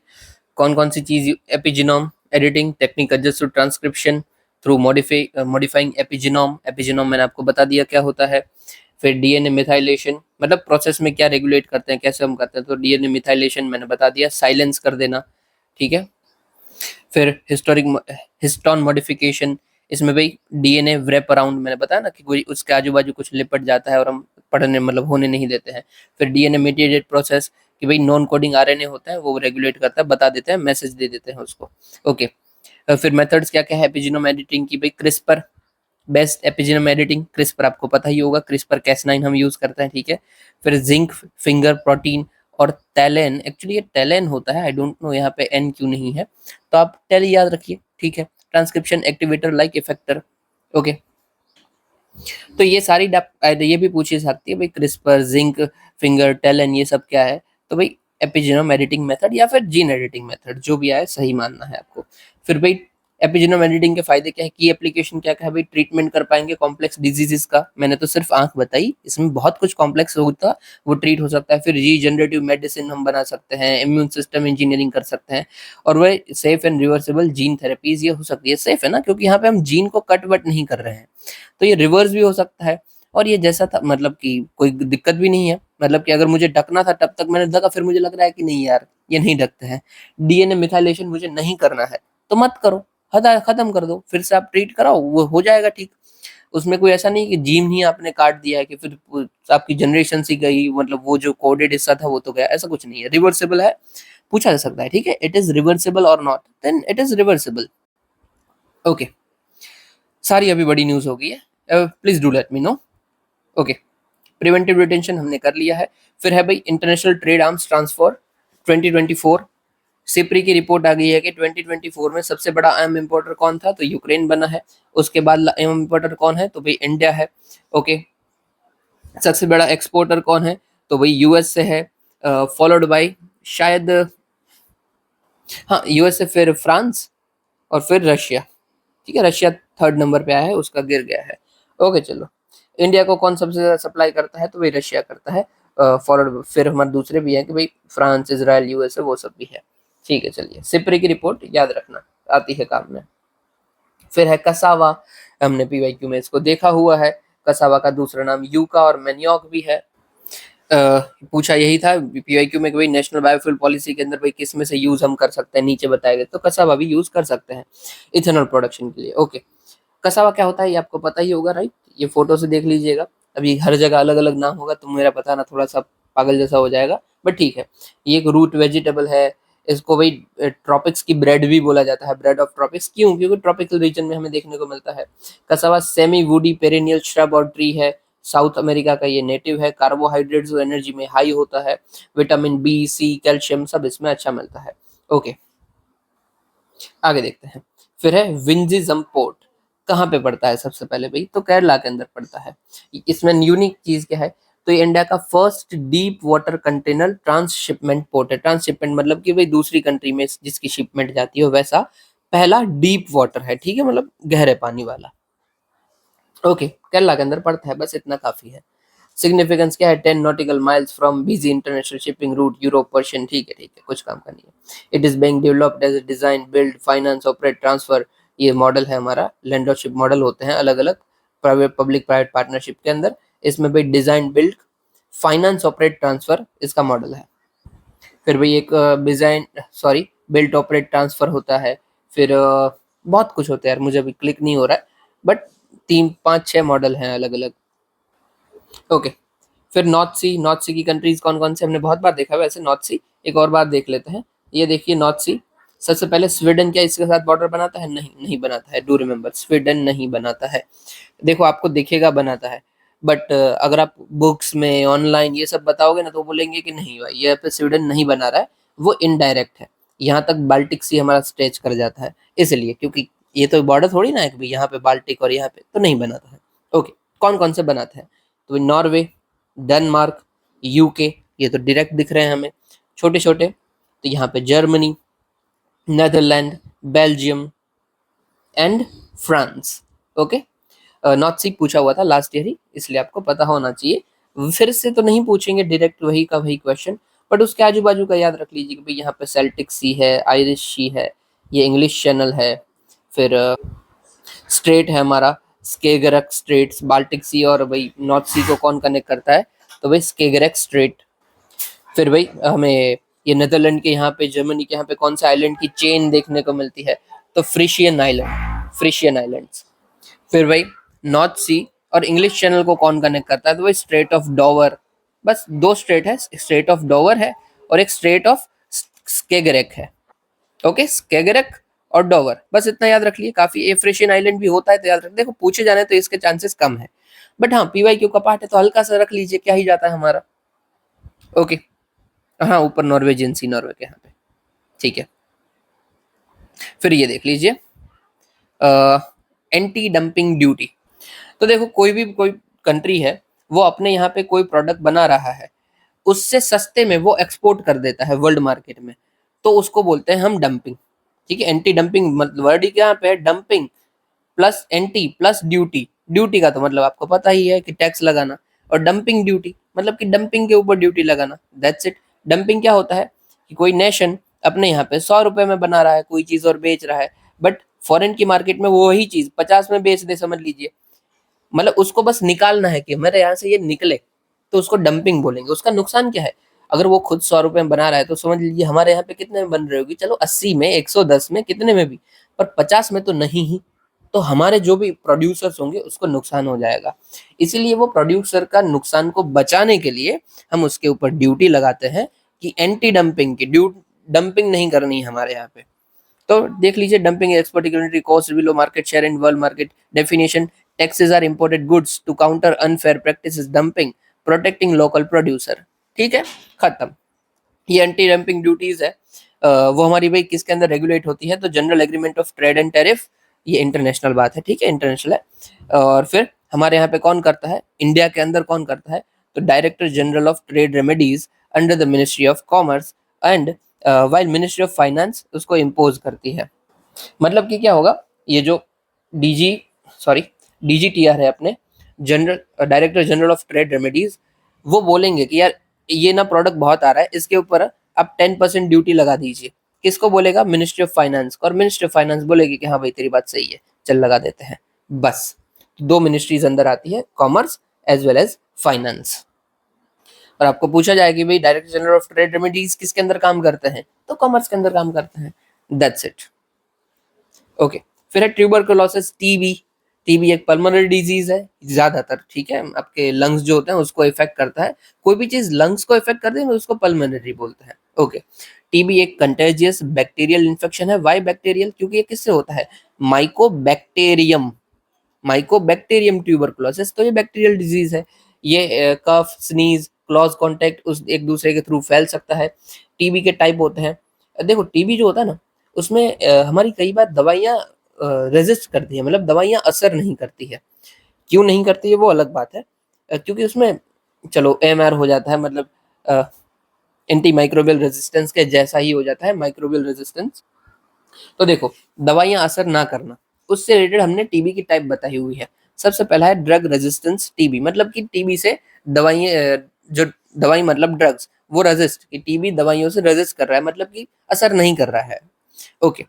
कौन कौन सी चीज epigenome editing technique adjust to transcription through modifying epigenome. Epigenome मैंने आपको बता दिया क्या होता है। फिर डीएनए मिथाइलेशन, मतलब प्रोसेस में क्या रेगुलेट करते हैं, कैसे हम करते हैं, तो डीएनए मिथाइलेशन मैंने बता दिया, साइलेंस कर देना, ठीक है। फिर हिस्टोन मॉडिफिकेशन, इसमें भाई डीएनए व्रैप अराउंड, मैंने बताया ना कि कोई उसके आजू बाजू कुछ लिपट जाता है और हम पढ़ने मतलब होने नहीं देते हैं। फिर डीएनए मीडिएटेड प्रोसेस, कि भाई नॉन कोडिंग आरएनए होता है वो रेगुलेट करता है, बता देते हैं, मैसेज दे देते हैं उसको। ओके। फिर मेथड्स क्या क्या है एपिजीनोम एडिटिंग की? भाई क्रिस्पर बेस्ट एपिजीनोम एडिटिंग, क्रिस्पर आपको पता ही होगा, क्रिस्पर कैस9 हम यूज करते हैं, ठीक है। फिर जिंक फिंगर प्रोटीन और टेलेन, एक्चुअली ये टेलेन होता है, आई डोंट नो यहाँ पे एन क्यों नहीं है, तो आप टेल याद रखिए, ठीक है। Transcription activator like effector. Okay, तो ये सारी ये भी पूछी सकती है भाई, क्रिस्पर, जिंक फिंगर, टेलेन, ये सब क्या है? तो भाई एपिजीनोम एडिटिंग मेथड या फिर जीन एडिटिंग मेथड, जो भी आए सही मानना है आपको। फिर भाई एपिजीनोम एडिटिंग के फायदे क्या है, की एप्लीकेशन क्या क्या है? भाई ट्रीटमेंट कर पाएंगे कॉम्प्लेक्स डिजीजेस का, मैंने तो सिर्फ आंख बताई, इसमें बहुत कुछ कॉम्प्लेक्स होता वो ट्रीट हो सकता है। फिर रीजनरेटिव मेडिसिन हम बना सकते हैं, इम्यून सिस्टम इंजीनियरिंग कर सकते हैं, और वह safe and reversible gene therapies ये हो सकती है। सेफ है ना, क्योंकि यहाँ पे हम जीन को कट वट नहीं कर रहे हैं, तो ये रिवर्स भी हो सकता है। और ये जैसा था, मतलब कि कोई दिक्कत भी नहीं है, मतलब कि अगर मुझे ढकना था तब तक मैंने ढका, फिर मुझे लग रहा है कि नहीं यार ये नहीं ढकते हैं, डीएनए मिथाइलेशन मुझे नहीं करना है, तो मत करो, खत्म कर दो, फिर से आप ट्रीट कराओ, वो हो जाएगा ठीक। उसमें कोई ऐसा नहीं कि जीन ही आपने काट दिया है कि फिर आपकी जनरेशन सी गई, मतलब वो जो कोडेड हिस्सा था वो तो गया, ऐसा कुछ नहीं है, रिवर्सिबल है। पूछा जा सकता है, ठीक है, इट इज रिवर्सिबल और not, then it is reversible. Okay, सारी अभी बड़ी न्यूज हो गई है, please do let me know. Okay, preventive detention हमने कर लिया है। फिर है भाई international trade arms transfer 2024। SIPRI की रिपोर्ट आ गई है कि 2024 में सबसे बड़ा आर्म इंपोर्टर कौन था, तो यूक्रेन बना है। उसके बाद आर्म इंपोर्टर कौन है, तो भाई इंडिया है। ओके, सबसे बड़ा एक्सपोर्टर कौन है, तो भाई यूएस से है, फॉलोड बाय शायद, हाँ यूएस से, फिर फ्रांस, और फिर रशिया, ठीक है। रशिया थर्ड नंबर पे आया है, उसका गिर गया है। ओके चलो, इंडिया को कौन सबसे ज्यादा सप्लाई करता है, तो भाई रशिया करता है, फॉरवर्ड। फिर हमारे दूसरे भी हैं कि भाई फ्रांस, इसराइल, यूएसए, वो सब भी है, ठीक है। चलिए, सिप्री की रिपोर्ट याद रखना, आती है काम में। फिर है कसावा, हमने पीवाईक्यू में इसको देखा हुआ है, कसावा का दूसरा नाम यूका और मैन्योक भी है। पूछा यही था पीवाईक्यू में कि भाई नेशनल बायोफ्यूल पॉलिसी के अंदर भाई किस में से यूज हम कर सकते हैं, नीचे बताए गए, तो कसावा भी यूज कर सकते हैं इथेनॉल प्रोडक्शन के लिए। ओके, कसावा क्या होता है ये आपको पता ही होगा, राइट? ये फोटो से देख लीजिएगा, अभी हर जगह अलग अलग नाम होगा, तो मेरा पता ना थोड़ा सा पागल जैसा हो जाएगा, बट ठीक है। ये एक रूट वेजिटेबल है, इसको भाई ट्रॉपिक्स की ब्रेड भी बोला जाता है, ब्रेड ऑफ ट्रॉपिक्स, क्यों? क्योंकि ट्रॉपिकल रीजन में हमें देखने को मिलता है। Cassava semi woody perennial shrub और ट्री है, साउथ अमेरिका का ये नेटिव है, कार्बोहाइड्रेट्स और एनर्जी में हाई होता है, विटामिन बी, सी, कैल्शियम सब इसमें अच्छा मिलता है। ओके, आगे देखते हैं। फिर है विंजी जम्पोर्ट, कहाँ पे पड़ता है सबसे पहले भाई, तो केरला के अंदर पड़ता है। इसमें यूनिक चीज क्या है, तो ये इंडिया का first deep water container transshipment port है। ट्रांसशिपमेंट मतलब कि भाई दूसरी कंट्री में जिसकी शिपमेंट जाती है, वैसा पहला डीप वाटर है, ठीक है, मतलब गहरे पानी वाला। ओके, केरला के अंदर पड़ता है, बस इतना काफी है। सिग्निफिकेंस क्या है, 10 nautical miles from busy international shipping route Europe Persian, ठीक है, कुछ काम का नहीं है। It is being developed as design build finance operate transfer, ये मॉडल है हमारा, लैंडरशिप मॉडल होते हैं अलग अलग प्राइवेट पब्लिक प्राइवेट पार्टनरशिप के अंदर, इसमें भाई design build finance operate transfer इसका मॉडल है। फिर भाई एक design sorry built operate transfer होता है। फिर बहुत कुछ होता है यार, मुझे अभी क्लिक नहीं हो रहा है, बट 3 5 6 मॉडल हैं अलग अलग। ओके, फिर नॉर्थ सी की कंट्रीज कौन कौन से, हमने बहुत बार देखा है वैसे नॉर्थ सी, एक और बार देख लेते हैं। ये देखिए नॉर्थ सी, सबसे पहले स्वीडन क्या इसके साथ बॉर्डर बनाता है? नहीं, नहीं बनाता है। डू रिमेंबर, स्वीडन नहीं बनाता है। देखो आपको दिखेगा बनाता है, बट अगर आप बुक्स में ऑनलाइन ये सब बताओगे ना तो बोलेंगे कि नहीं भाई ये पे स्वीडन नहीं बना रहा है, वो इनडायरेक्ट है। यहाँ तक बाल्टिक सी हमारा स्ट्रेच कर जाता है, इसलिए क्योंकि ये तो बॉर्डर थोड़ी ना है कि भाई यहाँ पे बाल्टिक और यहाँ पे तो नहीं बनाता है। ओके, कौन कौन से बनाते हैं? तो नॉर्वे, डेनमार्क, यूके, ये तो डायरेक्ट दिख रहे हैं हमें छोटे छोटे। तो यहाँ पे Germany, Netherland, Belgium and France. Okay, North Sea पूछा हुआ था लास्ट ईयर ही, इसलिए आपको पता होना चाहिए। फिर से तो नहीं पूछेंगे डायरेक्ट वही का वही क्वेश्चन, बट उसके आजू बाजू का याद रख लीजिए कि भाई यहाँ पे सेल्टिक सी है, आयरिश सी है, ये इंग्लिश चैनल है, फिर स्ट्रेट है हमारा स्केगरक स्ट्रेट्स, बाल्टिक सी और भाई नॉर्थ सी को कौन कनेक्ट करता है? तो भाई स्केगरक स्ट्रेट। फिर भाई हमें ये नेदरलैंड के यहाँ पे, जर्मनी के यहाँ पे कौन सा आइलैंड की चेन देखने को मिलती है? तो फ्रिशियन आइलैंड, फ्रिशियन आइलैंड्स। फिर भाई नॉर्थ सी और इंग्लिश चैनल को कौन कनेक्ट करता है? तो भाई स्ट्रेट ऑफ डोवर। बस दो स्ट्रेट है, स्ट्रेट ऑफ डोवर है और एक स्ट्रेट ऑफ स्केगरेक है। ओके, स्केगरेक और डोवर, बस इतना याद रख लिए काफी। एफ्रिशियन आइलैंड भी होता है तो याद रख, देखो पूछे जाने तो इसके चांसेस कम है, बट हाँ पीवाईक्यू का पार्ट है तो हल्का सा रख लीजिए, क्या ही जाता है हमारा। ओके, हाँ ऊपर नॉर्वेजियन सी, नॉर्वे के यहाँ पे, ठीक है। फिर ये देख लीजिए एंटी डंपिंग ड्यूटी। तो देखो कोई कंट्री है, वो अपने यहाँ पे कोई प्रोडक्ट बना रहा है, उससे सस्ते में वो एक्सपोर्ट कर देता है वर्ल्ड मार्केट में, तो उसको बोलते हैं हम डंपिंग। ठीक है, एंटी डंपिंग मतलब वर्ड ही क्या पे है, dumping plus anti plus duty. Duty का तो मतलब आपको पता ही है कि टैक्स लगाना, और डंपिंग ड्यूटी मतलब कि डंपिंग के ऊपर ड्यूटी लगाना, दैट्स इट। डंपिंग क्या होता है कि कोई नेशन अपने यहाँ पे 100 रुपए में बना रहा है कोई चीज और बेच रहा है, बट फॉरेन की मार्केट में वो वही चीज 50 में बेच दे, समझ लीजिए। मतलब उसको बस निकालना है कि मेरे यहाँ से ये निकले, तो उसको डंपिंग बोलेंगे। उसका नुकसान क्या है? अगर वो खुद 100 रुपए में बना रहा है तो समझ लीजिए हमारे यहाँ पे कितने में बन रही होगी, चलो 80 में, 110 में, कितने में भी, पर 50 में तो नहीं ही। तो हमारे जो भी प्रोड्यूसर्स होंगे उसको नुकसान हो जाएगा। इसीलिए वो प्रोड्यूसर का नुकसान को बचाने के लिए हम उसके ऊपर ड्यूटी लगाते हैं कि एंटी डंपिंग की डंपिंग नहीं करनी है हमारे यहाँ पे। तो देख लीजिए, dumping export unitary cost below market share in world market definition. Taxes are imported goods to counter unfair practices dumping, protecting local producer. ठीक है, खत्म। ये एंटी डंपिंग ड्यूटीज है, वो हमारी भाई किसके अंदर रेगुलेट होती है? तो general agreement of trade and tariff, ये इंटरनेशनल बात है, ठीक है, इंटरनेशनल है। और फिर हमारे यहाँ पे कौन करता है, इंडिया के अंदर कौन करता है? तो director general of trade remedies under the ministry of commerce and while ministry of finance उसको इम्पोज करती है। मतलब कि क्या होगा, ये जो डीजी सॉरी डीजीटीआर है अपने, general director general of trade remedies, वो बोलेंगे कि यार ये ना प्रोडक्ट बहुत आ रहा है, इसके ऊपर आप 10% ड्यूटी लगा दीजिए। किसको बोलेगा? Ministry of finance. और मिनिस्ट्री ऑफ फाइनेंस बोलेगी कि हाँ भाई तेरी बात सही है, चल लगा देते हैं। बस दो मिनिस्ट्रीज अंदर आती है, commerce as well as finance. और आपको पूछा जाएगा कि भाई director general of trade remedies किसके अंदर काम करते हैं? तो कॉमर्स के अंदर काम करते हैं, दैट्स इट। ओके, फिर है ट्यूबरकुलोसिस, टीबी। टीबी एक पल्मोनरी डिजीज है ज्यादातर, ठीक है, आपके लंग्स जो होते हैं उसको इफेक्ट करता है। कोई भी चीज लंग्स को इफेक्ट करती है उसको पल्मोनरी बोलते हैं। ओके, टीबी एक कंटेजियस बैक्टीरियल इन्फेक्शन है। Why bacterial? क्योंकि ये किससे होता है? Mycobacterium, mycobacterium tuberculosis. तो ये बैक्टीरियल डिजीज है, ये कफ, स्नीज, क्लॉज कांटेक्ट उस एक दूसरे के थ्रू फैल सकता है। टीबी के टाइप होते हैं, देखो टीबी जो होता है ना, उसमें हमारी कई बार दवाइयाँ रेजिस्ट करती है, मतलब दवाइयाँ असर नहीं करती है। क्यों नहीं करती है वो अलग बात है, क्योंकि उसमें चलो एमआर हो जाता है, मतलब एंटी माइक्रोबियल रेजिस्टेंस के जैसा ही हो जाता है, माइक्रोबियल रेजिस्टेंस। तो देखो दवाइयाँ असर ना करना, उससे रिलेटेड हमने टीबी की टाइप बताई हुई है। सबसे पहला है ड्रग रेजिस्टेंस टीबी, मतलब कि टीबी से दवाइयाँ, जो दवाई मतलब ड्रग्स, वो रेजिस्ट, कि टीबी दवाइयों से रेजिस्ट कर रहा है, मतलब कि असर नहीं कर रहा है। ओके,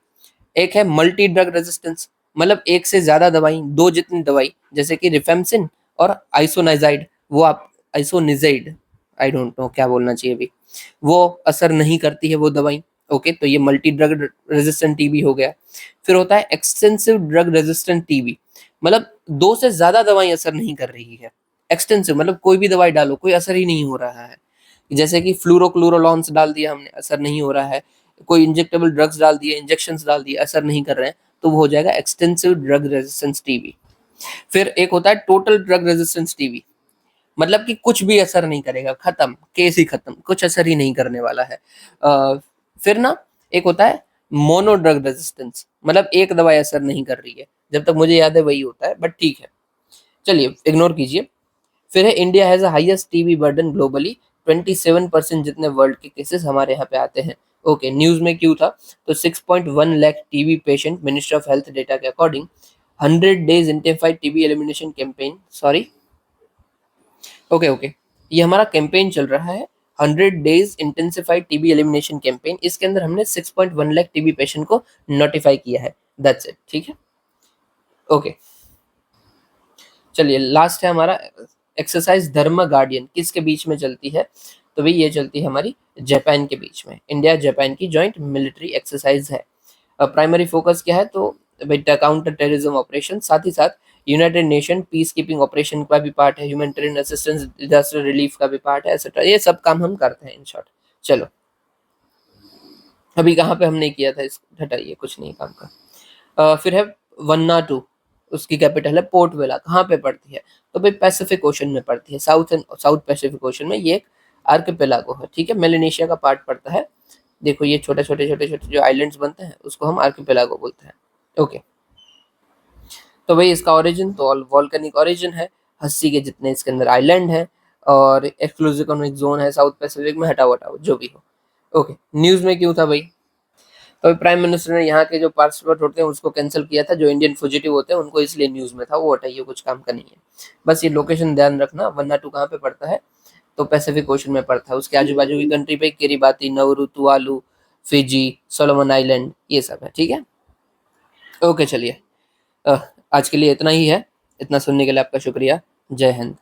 एक है मल्टी ड्रग रेजिस्टेंस, मतलब एक से ज्यादा दवाई, दो जितनी दवाई, जैसे कि रिफेम्सिन और आइसोनाइजाइड, वो आप आइसोनिजाइड, आई डोंट नो क्या बोलना चाहिए अभी, वो असर नहीं करती है वो दवाई। ओके, तो ये मल्टी ड्रग रेजिस्टेंट टीबी हो गया। फिर होता है एक्सटेंसिव ड्रग रेजिस्टेंट टीबी, मतलब दो से ज्यादा दवाई असर नहीं कर रही है। एक्सटेंसिव मतलब कोई भी दवाई डालो कोई असर ही नहीं हो रहा है, जैसे कि फ्लूरोक्लूरोलॉन्स डाल दिया हमने, असर नहीं हो रहा है, कोई इंजेक्टेबल ड्रग्स डाल दिए, इंजेक्शंस डाल दिए, असर नहीं कर रहे हैं, तो वो हो जाएगा एक्सटेंसिव ड्रग रेजिस्टेंस टीबी। फिर एक होता है टोटल ड्रग रेजिस्टेंस टीबी, मतलब कि कुछ भी असर नहीं करेगा, खत्म, केस ही खत्म, कुछ असर ही नहीं करने वाला है। फिर ना एक होता है मोनो ड्रग रेजिस्टेंस, मतलब एक दवाई असर नहीं कर रही है, जब तक मुझे याद है वही होता है, बट ठीक है, चलिए इग्नोर कीजिए। फिर है India has the highest TB burden globally, 27% जितने वर्ल्ड के केसेस हमारे यहाँ पे आते हैं। ओके, न्यूज में क्यों था, तो 6.1 lakh TB patient, ministry of health data के according, 100 days intensified TB elimination campaign, sorry, okay okay, ये हमारा कैंपेन चल रहा है 100 days intensified TB elimination campaign, इसके अंदर हमने 6.1 लाख टीबी पेशेंट को नोटिफाई किया है, दैट्स इट, ठीक है। ओके, चलिए लास्ट है हमारा एक्सरसाइज धर्म गार्डियन, किसके बीच में चलती है, तो भाई ये चलती है हमारी जापान के बीच में, इंडिया जापान की जॉइंट मिलिट्री एक्सरसाइज है। प्राइमरी फोकस क्या है, तो भाई काउंटर टेररिज्म ऑपरेशन, साथ ही साथ United nation peace keeping operation का भी पार्ट है, ह्यूमैनिटेरियन असिस्टेंस, डिजास्टर रिलीफ का भी पार्ट है, एक्सेट्रा, ये सब काम हम करते हैं इन शॉर्ट। चलो, अभी कहाँ पे हमने किया था, इस हटाइए, कुछ नहीं काम का। फिर है वन्नाटू, उसकी कैपिटल है पोर्ट वेला, कहाँ पे पड़ती है, तो भाई पैसिफिक ओशन में पड़ती है, साउथ पैसिफिक ओशन में, ये एक आर्किपेलागो है, ठीक है, मेलेनेशिया का पार्ट पड़ता है। देखो ये छोटे छोटे छोटे छोटे जो आइलैंड्स बनते हैं उसको हम आर्किपेलागो बोलते हैं। ओके, तो भाई इसका ओरिजिन तो वॉल्केनिक ओरिजिन है, हस्सी के जितने इसके अंदर आइलैंड है, और एक्सक्लूसिव इकोनॉमिक जोन है साउथ पैसिफिक में, हटाओ हटाओ जो भी हो। ओके, न्यूज में क्यों था भाई, तो प्राइम मिनिस्टर ने यहाँ के जो पासपोर्ट होते हैं उसको कैंसिल किया था, जो इंडियन फुजिटिव होते हैं उनको, इसलिए न्यूज में था, वो हटाइए, कुछ काम का नहीं है। बस ये लोकेशन ध्यान रखना, वन्नाटू कहाँ पे पड़ता है, तो पैसिफिक ओशन में पड़ता है, उसके आजू बाजू की कंट्री पे Kiribati, Nauru, Tuvalu, Fiji, Solomon island, ये सब है, ठीक है। ओके चलिए, आज के लिए इतना ही है, इतना सुनने के लिए आपका शुक्रिया, जय हिंद।